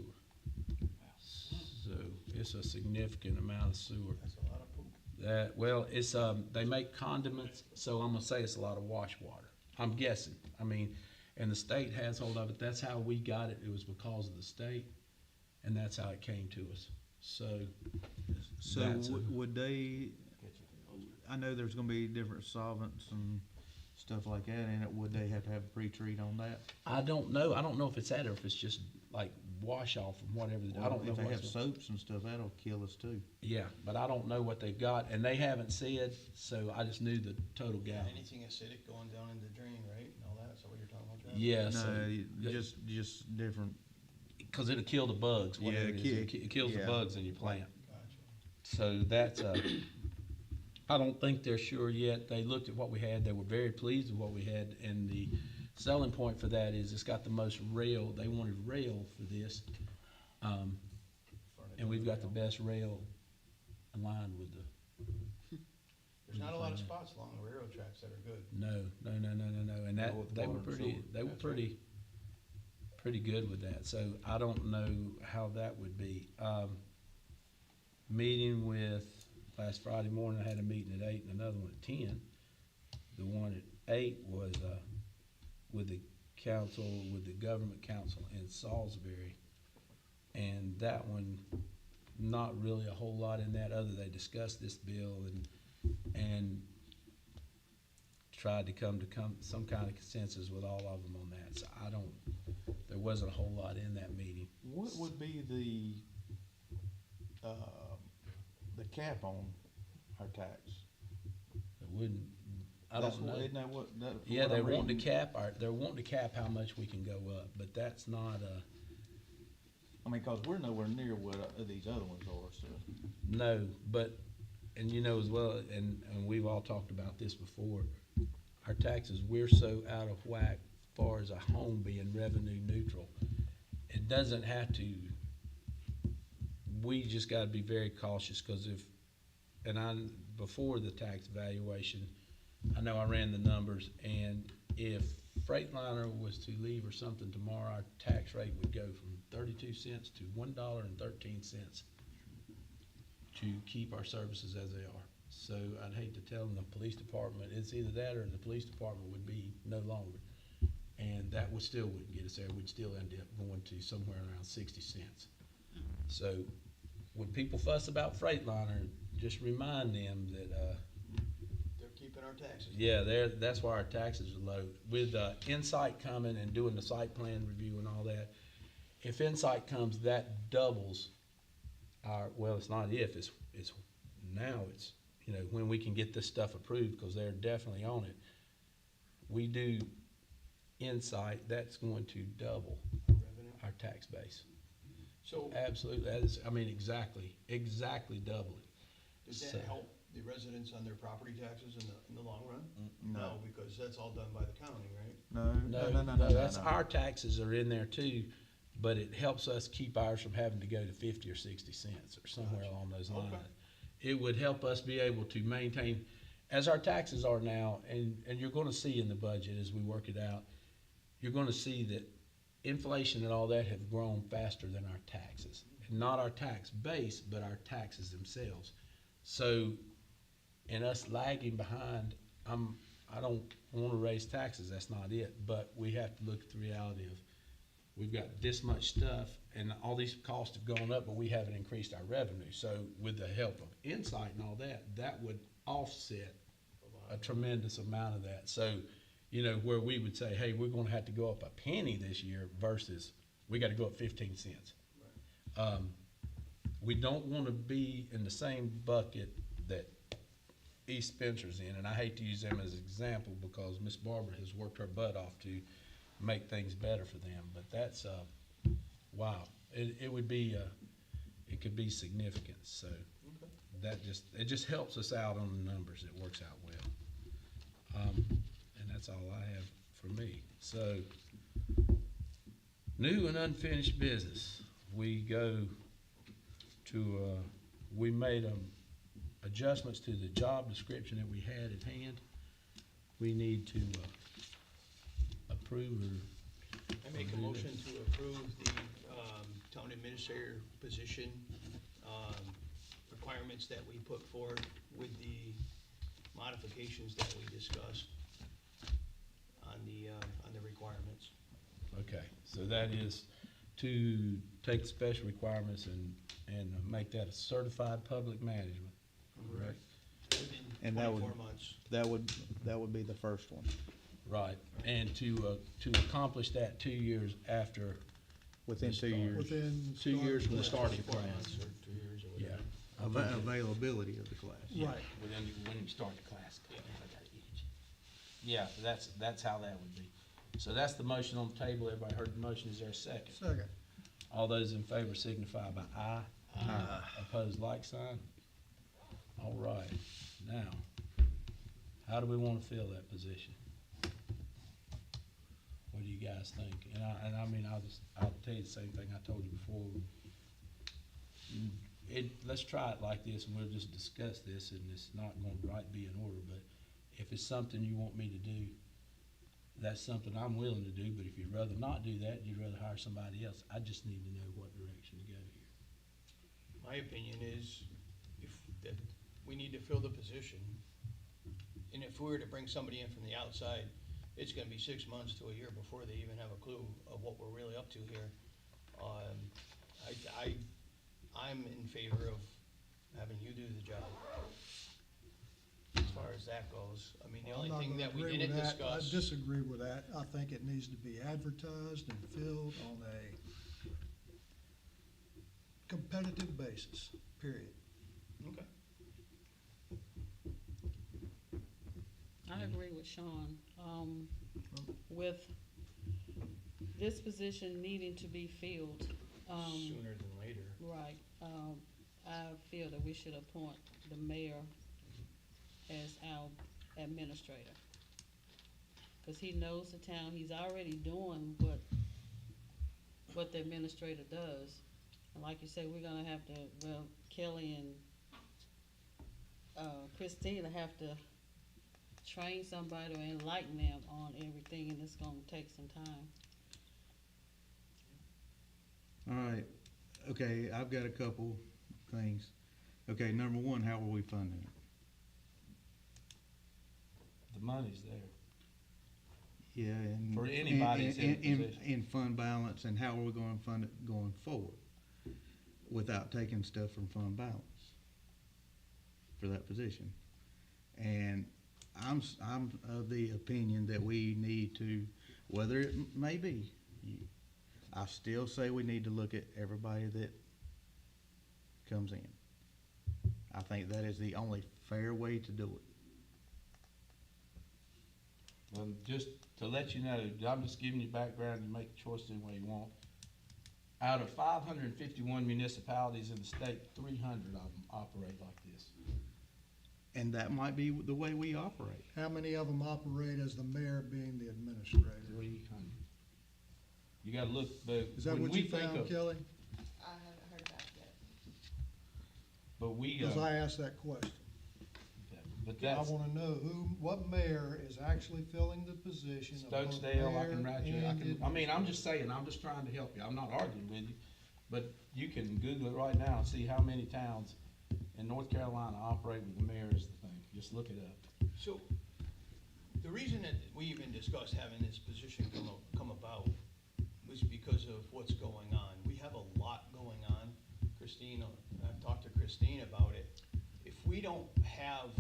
So it's a significant amount of sewer. That's a lot of poop. That, well, it's, they make condiments, so I'm gonna say it's a lot of wash water. I'm guessing. I mean, and the state has hold of it. That's how we got it. It was because of the state, and that's how it came to us. So, So that's would they, I know there's gonna be different solvents and stuff like that in it, would they have to have a pre-treat on that? I don't know. I don't know if it's that or if it's just like wash off from whatever. I don't know If they have what's. soaps and stuff, that'll kill us too. Yeah, but I don't know what they've got, and they haven't said, so I just knew the total Yeah, gallon. anything acidic going down in the drain, right, and all that, is that what you're talking about, Travis? Yeah, so, No, just different, cause it'll kill the bugs, Yeah, whatever it is. It kills the yeah. bugs in your plant. Gotcha. So that's, I don't think they're sure yet. They looked at what we had. They were very pleased with what we had, and the selling point for that is it's got the most rail. They wanted rail for this. And we've got the best rail aligned with the, There's not a lot of spots along the railroad tracks that are good. no, and that, Go with they were water and pretty, sewer. they were That's right. pretty good with that. So I don't know how that would be. Meeting with, last Friday morning, I had a meeting at 8 and another one at 10. The one at 8 was, with the council, with the government council in Salisbury. And that one, not really a whole lot in that, other they discussed this bill and tried to come some kind of consensus with all of them on that. So there wasn't a whole lot in that meeting. what would be the cap on our tax? It wouldn't, I That's don't what- know. Isn't that what, that? Yeah, what they're I'm wanting to reading? they're wanting to cap how much we can go up, but that's not, I mean, cause we're nowhere near what these other ones are, so. no, but, and you know as well, and we've all talked about this before, our taxes, we're so out of whack as far as a home being revenue neutral. It doesn't have to, we just gotta be very cautious, cause before the tax valuation, I know I ran the numbers, and if Freightliner was to leave or something tomorrow, our tax rate would go from 32 cents to $1.13 to keep our services as they are. So I'd hate to tell them the police department, it's either that or the police department would be no longer. And that wouldn't get us there. We'd still end up going to somewhere around 60 cents. So when people fuss about Freightliner, just remind them that, They're keeping our taxes. yeah, that's why our taxes are low. With Insight coming and doing the site plan review and all that, if Insight comes, that doubles our, well, it's not if, it's now, it's, you know, when we can get this stuff approved, because they're definitely on it. We do Insight, that's going to double Revenue. our tax base. So, Absolutely, that is, I mean, exactly double it. does so- that help the residents on their property taxes in the long run? No. No, because that's all done by the county, right? No, No, that's, our taxes are in there too, but it helps us keep ours from having to go to 50 or 60 cents or somewhere Gotcha. along those Okay. lines. It would help us be able to maintain, as our taxes are now, and you're gonna see in the budget as we work it out, you're gonna see that inflation and all that have grown faster than our taxes. And not our tax base, but our taxes themselves. So, and us lagging behind, I don't wanna raise taxes, that's not it, but we have to look at the reality of, we've got this much stuff, and all these costs have gone up, but we haven't increased our revenue. So with the help of Insight and all that, that would offset a tremendous amount of that. So, you know, where we would say, hey, we're gonna have to go up a penny this year versus we gotta go up 15 cents. We don't wanna be in the same bucket that East Spencer's in, and I hate to use them as an example because Miss Barbara has worked her butt off to make things better for them, but that's, wow, it would be, it could be significant, so it just helps us out on the numbers, it works out well. And that's all I have for me. So, new and unfinished business, we go to, we made, adjustments to the job description that we had at hand. We need to, approve or I make a motion to approve the, town administrator position, requirements that we put forward with the modifications that we discussed on the requirements. Okay, so that is to take the special requirements and make that a certified public management, correct? And Within that would- 24 months. That would be the first one, Right, and to accomplish that 2 years after, within The 2 start. years. Within. 2 years from the start- start of the 24 class. months or 2 years or Yeah. whatever. Availability of the class. Right. When you start the class. Yeah, that's how that would be. So that's the motion on the table. Everybody heard the motion. Is there a second? Second. All those in favor signify by aye. Aye. Opposed, like sign. All right, now, how do we wanna fill that position? What do you guys think? And I mean, I'll tell you the same thing I told you before. Let's try it like this, and we'll just discuss this, and it's not gonna be in order, but if it's something you want me to do, that's something I'm willing to do, but if you'd rather not do that, you'd rather hire somebody else, I just need to know what direction to go here. My opinion is that we need to fill the position. And if we were to bring somebody in from the outside, it's gonna be 6 months to a year before they even have a clue of what we're really up to here. I'm in favor of having you do the job. As far as that goes, I mean, the I'm only not thing gonna that we agree didn't with that. discuss. I disagree with that. I think it needs to be advertised and filled on a competitive basis, period. Okay. I agree with Sean. With this position needing to be filled, Sooner than later. right, I feel that we should appoint the mayor as our administrator. Cause he knows the town, he's already doing what the administrator does. And like you say, we're gonna have to, well, Kelly and, Christina have to train somebody or enlighten them on everything, and it's gonna take some time. All right, okay, I've got a couple things. Okay, number one, how are we funding it? The money's there. Yeah, and. For anybody's in position. In fund balance, and how are we gonna fund it going forward? Without taking stuff from fund balance for that position. And I'm of the opinion that we need to, whether it may be, I still say we need to look at everybody that comes in. I think that is the only fair way to do it. Well, just to let you know, I'm just giving you background, you make a choice any way you want. Out of 551 municipalities in the state, 300 of them operate like this. And that might be the way we operate. How many of them operate as the mayor being the administrator? 300. You gotta look, but Is that when what we you think found, of, Kelly? I haven't heard back yet. but we, Because I asked that question. but I that's, wanna know what mayor is actually filling the position of both Stokesdale, I can mayor write you, and I mean, I'm just saying, I'm just trying to help you, I'm not arguing with you. But you can Google it right now and see how many towns in North Carolina operate with the mayor as the thing, just look it up. So, the reason that we even discussed having this position come about was because of what's going on. We have a lot going on. Christine, I've talked to Christine about it. If we don't have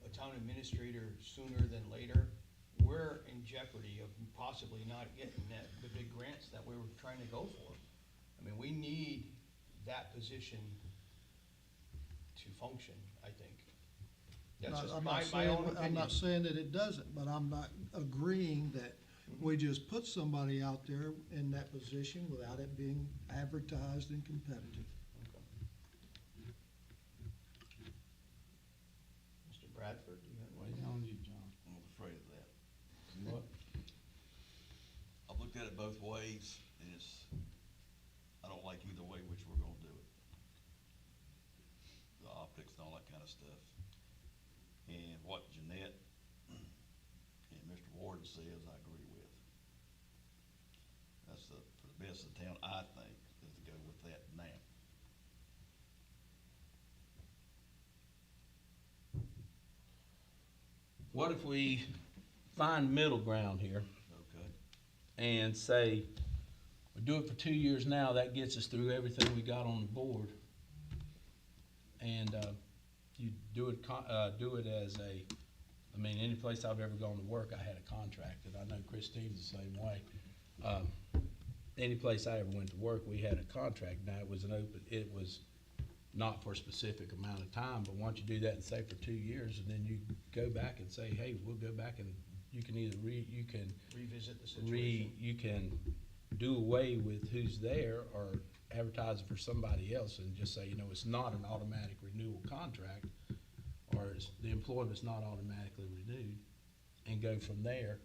a town administrator sooner than later, we're in jeopardy of possibly not getting the big grants that we were trying to go for. I mean, we need that position to function, I think. That's just my own opinion. I'm not saying that it doesn't, but I'm not agreeing that we just put somebody out there in that position without it being advertised and competitive. Mr. Bradford, do you have? Waiting on you, John. I'm afraid of that. You what? I've looked at it both ways, and I don't like either way which we're gonna do it. The optics and all that kind of stuff. And what Jeanette and Mr. Warden says, I agree with. That's for the best of the town, I think, is to go with that now. What if we find middle ground here Okay. and say, we do it for 2 years now, that gets us through everything we got on the board. And, you do it as I mean, any place I've ever gone to work, I had a contract, and I know Christine's the same way. Any place I ever went to work, we had a contract. Now, it was not for a specific amount of time, but once you do that and say for 2 years, and then you go back and say, hey, we'll go back and you can either Revisit the situation. you can do away with who's there or advertise it for somebody else and just say, it's not an automatic renewal contract, or the employment's not automatically renewed, and go from there.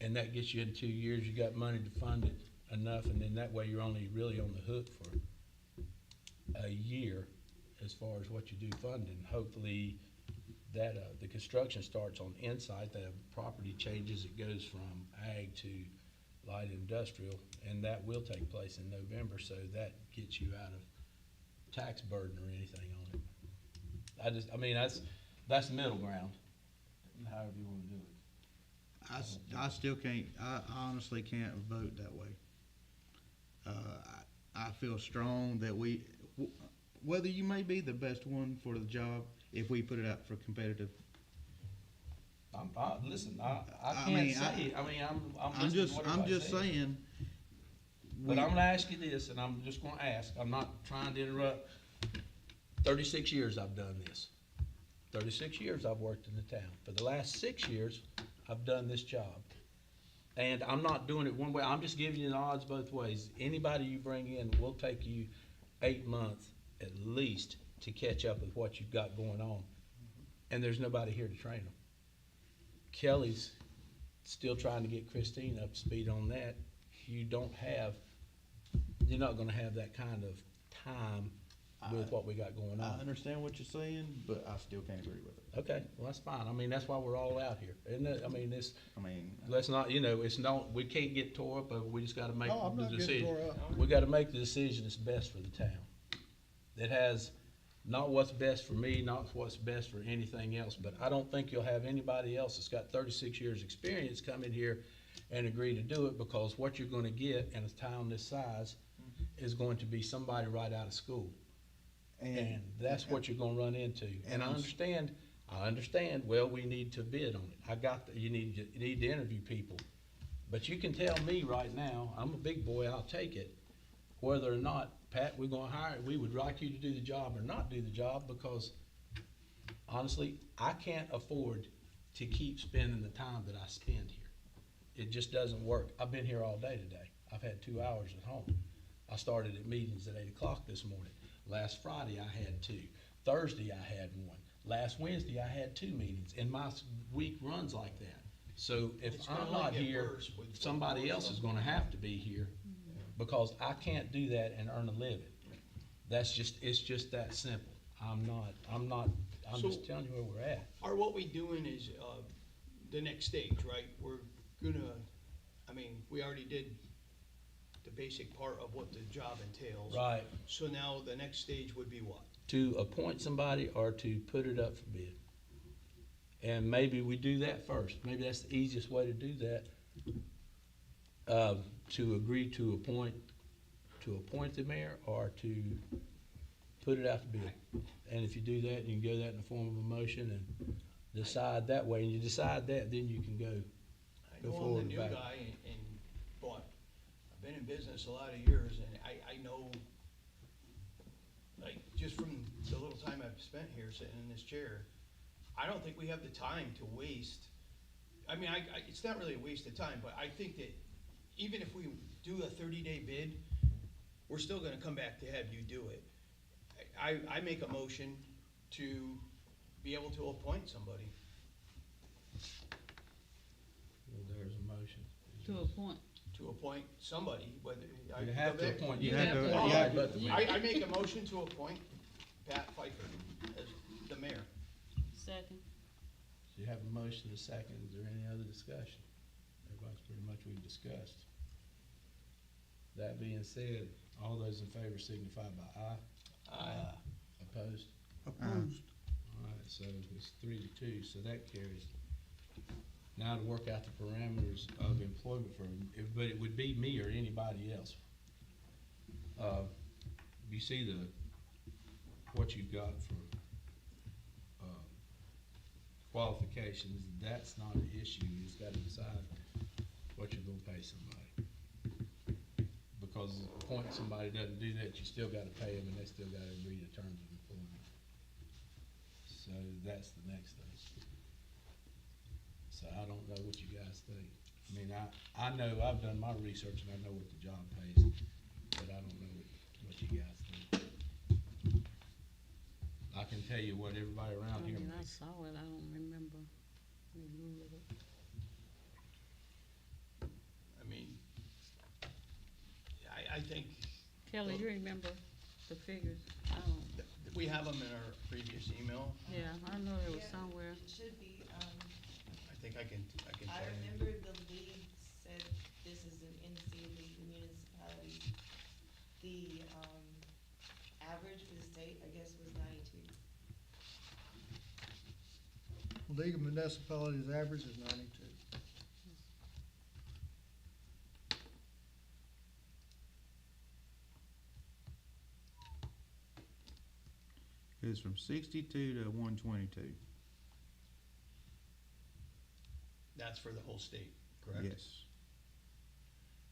And that gets you in 2 years, you got money to fund it enough, and then that way you're only really on the hook for a year as far as what you do funding. Hopefully that, the construction starts on Insight, the property changes, it goes from ag to light industrial, and that will take place in November, so that gets you out of tax burden or anything on it. That's middle ground, however you wanna do it. I still can't, I honestly can't vote that way. I feel strong that whether you may be the best one for the job, if we put it out for competitive. Listen, I I can't mean, say, I'm I'm listening to just, what I'm everybody just says. saying. But I'm gonna ask you this, and I'm just gonna ask, I'm not trying to interrupt. 36 years I've done this. 36 years I've worked in the town. For the last 6 years, I've done this job. And I'm not doing it one way, I'm just giving you the odds both ways. Anybody you bring in will take you 8 months at least to catch up with what you've got going on. And there's nobody here to train them. Kelly's still trying to get Christine up to speed on that. You're not gonna have that kind of time with what we got going I on. understand what you're saying, but I still can't agree with it. Okay, well, that's fine. I mean, that's why we're all out here, isn't it? I mean, Let's not, we can't get tore up over, we just gotta make No, I'm the not getting decision. tore up. We gotta make the decision that's best for the town. That has not what's best for me, not what's best for anything else, but I don't think you'll have anybody else that's got 36 years' experience come in here and agree to do it, because what you're gonna get in a town this size is going to be somebody right out of school. And that's what you're gonna run into. And I understand, well, we need to bid on it. You need to interview people. But you can tell me right now, I'm a big boy, I'll take it, whether or not, Pat, we're gonna hire, we would like you to do the job or not do the job, because honestly, I can't afford to keep spending the time that I spend here. It just doesn't work. I've been here all day today. I've had 2 hours at home. I started at meetings at 8 o'clock this morning. Last Friday, I had 2. Thursday, I had 1. Last Wednesday, I had 2 meetings, and my week runs like that. So if It's gonna I'm only not get here, worse with somebody more else is stuff. gonna have to be here, because I can't do that and earn a living. It's just that simple. I'm just So- telling you where we're at. Are what we doing is, the next stage, right? We're gonna, I mean, we already did the basic part of what the job entails. Right, So now the next stage would be what? to appoint somebody or to put it up for bid. And maybe we do that first. Maybe that's the easiest way to do that. To agree to appoint the mayor or to put it out to bid. And if you do that, you can go that in the form of a motion and decide that way. And you decide that, then you can go. I Go know I'm forward the and new back. guy but I've been in business a lot of years and I know, like, just from the little time I've spent here sitting in this chair, I don't think we have the time to waste. I mean, it's not really a waste of time, but I think that even if we do a 30-day bid, we're still gonna come back to have you do it. I make a motion to be able to appoint somebody. There's a motion. To a point. To appoint somebody, whether. You have to appoint. You have to- appoint you have- anybody but the mayor. I make a motion to appoint Pat Pfeiffer as the mayor. Second. You have a motion and a second. Is there any other discussion? Everybody's pretty much we've discussed. That being said, all those in favor signify by aye. Opposed? Opposed. All right, so it's 3-2, so that carries. Now to work out the parameters of employment for, but it would be me or anybody else. You see what you've got for, qualifications, that's not an issue. You just gotta decide what you're gonna pay somebody. Because appointing somebody doesn't do that, you still gotta pay them and they still gotta agree to terms of employment. So that's the next thing. So I don't know what you guys think. I mean, I know, I've done my research and I know what the job pays, but I don't know what you guys think. I can tell you what everybody around here I makes. saw it, I don't remember. I mean, I think Kelly, you remember the figures? I don't, we have them in our previous email. yeah, I know it was Yeah, somewhere. It should be, I think I can I tell you. remember the league said this is an NC League of Municipalities. The, average for the state, I guess, was 92. League of Municipalities average is 92. Goes from 62 to 122. That's for the whole state, correct? Yes.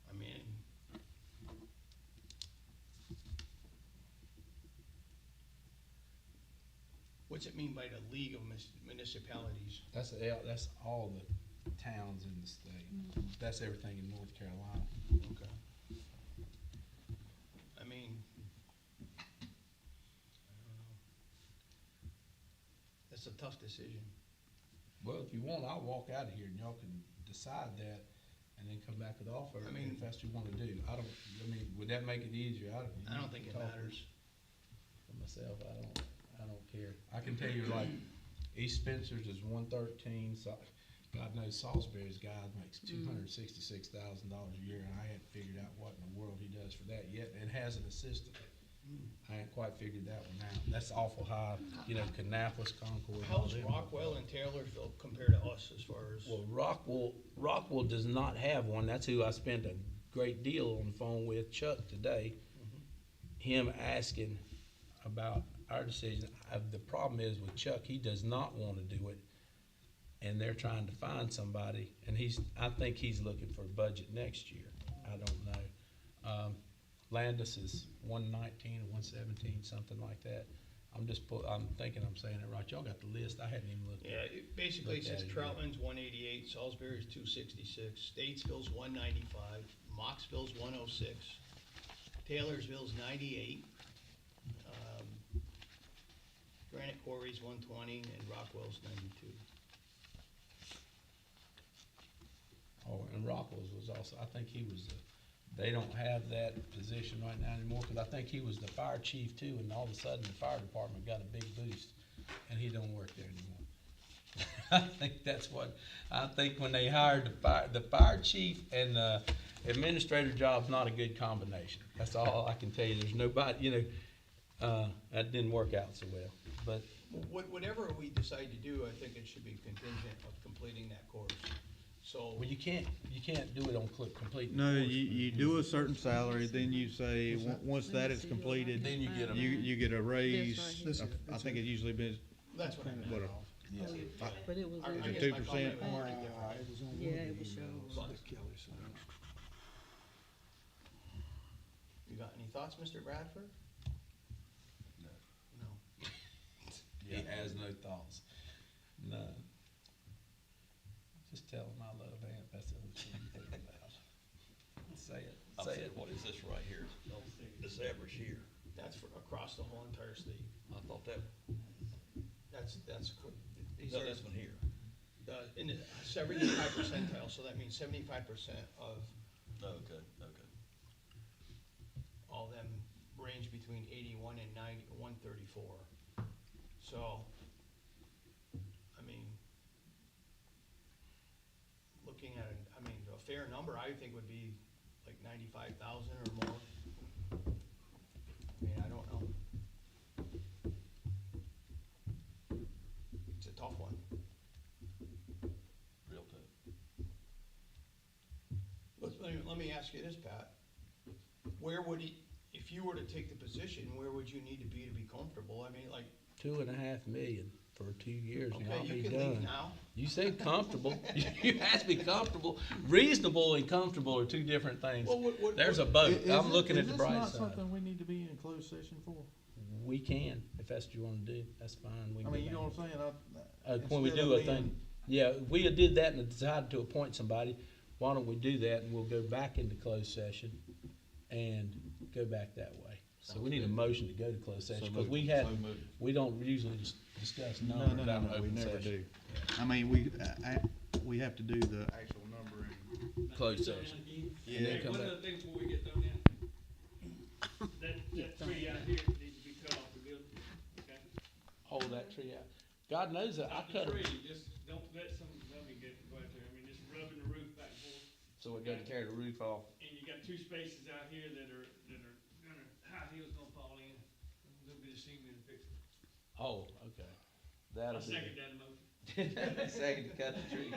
I mean, what's it mean by the League of Municipalities? That's all the towns in the state. That's everything in North Carolina. Okay. I mean, that's a tough decision. Well, if you want, I'll walk out of here and y'all can decide that and then come back with the offer. I mean- if that's what you wanna do. I mean, would that make it easier? I don't think it matters. For myself, I don't care. I can tell you, like, East Spencer's is 113, so, God knows Salisbury's guy makes $266,000 a year, and I hadn't figured out what in the world he does for that yet, and has an assistant. I ain't quite figured that one out. That's awful high, Kannapolis, Concord. all How's them. Rockwell and Taylorsville compared to us as far as? Well, Rockwell does not have one. That's who I spent a great deal on the phone with, Chuck, today. Him asking about our decision. The problem is with Chuck, he does not wanna do it. And they're trying to find somebody, and I think he's looking for a budget next year. I don't know. Landis is 119 or 117, something like that. I'm thinking I'm saying it right. Y'all got the list. I hadn't even looked at Yeah, it. it basically Look says at it, Troutman's 188, Salisbury's 266, Statesville's 195, Moxville's 106, Taylorsville's 98, Granite Quarry's 120, and Rockwell's 92. Metropolis was also, I think he was, they don't have that position right now anymore, cause I think he was the fire chief too, and all of a sudden the fire department got a big boost, and he don't work there anymore. I think that's what, I think when they hired the fire chief and the administrator job's not a good combination. That's all I can tell you. There's nobody, that didn't work out so well, but Whatever we decide to do, I think it should be contingent of completing that course. So, well, you can't do it on complete. No, you do a certain salary, then you say, once that is completed, Then you get a, you get a raise. This right I think it usually been, that's what I meant. what, Yeah. But it was, I Is it guess my 2%? comment was worded different. It was on one Yeah, of it the was emails shown. that Kelly sent. You got any thoughts, Mr. Bradford? No. No. he has no thoughts. None. Just tell him I love Ant. That's the only thing you think about. Say it. I'm Say saying, it. what is this right here? This average here. That's for across the whole entire state. I thought that, These no, are, this one here. in the 75 percentile, so that means 75% of Okay, okay. all them range between 81 and 134. So, I mean, looking at it, I mean, a fair number, I think would be like 95,000 or more. I mean, I don't know. It's a tough one. Real tough. Let me ask you this, Pat. Where would he, if you were to take the position, where would you need to be comfortable? I mean, like, 2.5 million for 2 years, and I'll okay, be you can leave done. now. You said comfortable. You asked me comfortable. Reasonable and comfortable are two different things. Well, what- There's a boat. I'm looking at the bright Is this side. not something we need to be in closed session for? We can, if that's what you wanna do, that's fine. We I can mean, go you know back. what I'm saying? When we do a thing, yeah, if we did that and decided to appoint somebody, why don't we do that and we'll go back into closed session and go back that way. So we need a motion to go to closed session, cause we don't usually discuss No, numbers no, out no, of we open never session. do. I mean, we have to do the actual number and. Closed session. And then come One back. of the things before we get thrown in, that tree out here needs to be cut off the building, okay? Hold that tree out. God knows that, I Not the cut tree, it, just don't let me get, go out there, I mean, just rubbing the roof back and forth. so it doesn't tear the roof off. And you got two spaces out here that are high heels gonna fall in, a little bit of cement to fix it. Oh, okay. I That'll be. second that motion. Second to cut the tree.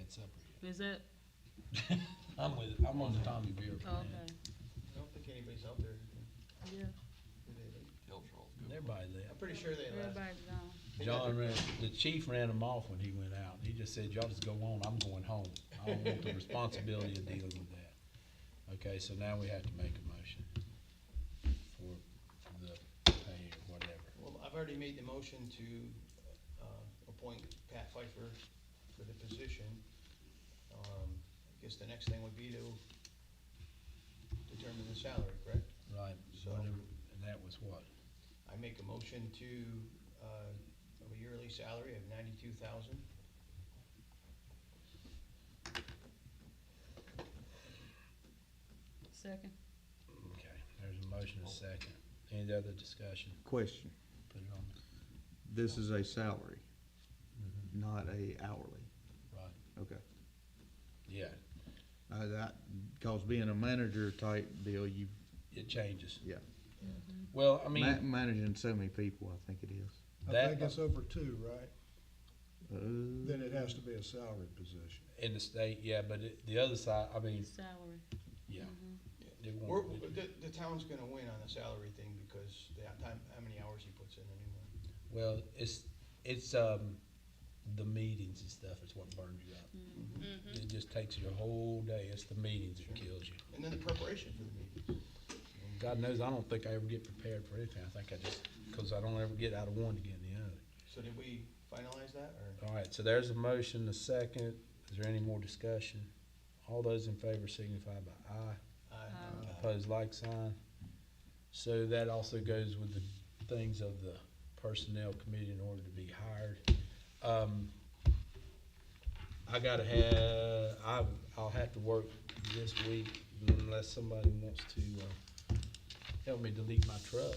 had supper Is that, yet. I'm on the Tommy Beer plan. okay, I don't think anybody's out there. yeah, Do they leave? Tell Charles, go. Everybody left. I'm pretty sure they left. everybody's gone. The chief ran him off when he went out. He just said, y'all just go on, I'm going home. I don't want the responsibility of dealing with that. Okay, so now we have to make a motion for the pay or whatever. Well, I've already made the motion to, appoint Pat Pfeiffer for the position. I guess the next thing would be to determine the salary, correct? Right, So- whatever, and that was what? I make a motion to, of a yearly salary of $92,000. Second, Okay, there's a motion, a second. Any other discussion? Question, Put it on. this is a salary, Mhm. not a hourly, Right, okay. yeah, Cause being a manager type deal, you, it changes. yeah. Well, I mean, Managing so many people, I think it is. I that, think it's over two, right? Uh, Then it has to be a salary position. in the state, yeah, but the other side, I mean, salary. yeah. Mhm. it We're, won't- the town's gonna win on the salary thing because the time, how many hours he puts in anyway. Well, it's, the meetings and stuff is what burns you up. Mm-hmm. It just takes you a whole day. It's the meetings that kills you. And then the preparation for the meetings. And God knows, I don't think I ever get prepared for anything. I think I just, cause I don't ever get out of one to get in the other. So did we finalize that, or? All right, so there's a motion, a second. Is there any more discussion? All those in favor signify by aye. Aye. Opposed, like sign. So that also goes with the things of the personnel committee in order to be hired. I gotta have, I'll have to work this week unless somebody wants to, help me delete my truck.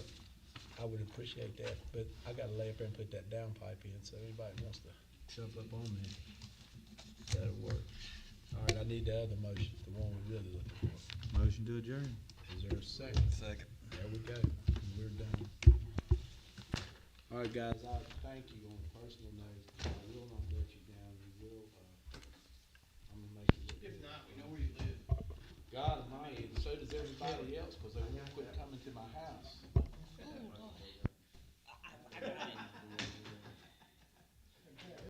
I would appreciate that, but I gotta lay up there and put that downpipe in, so anybody wants to jump up on me, that'll work. All right, I need the other motion, the one we're really looking for. Motion to adjourn. Is there a second? Second. There we go, we're done. All right, guys, I thank you on a personal note. I will not let you down. We will, I'm gonna make it look good. If not, we know where you live. God Almighty, and so does everybody else, because they won't quit coming to my house. Oh, Lord.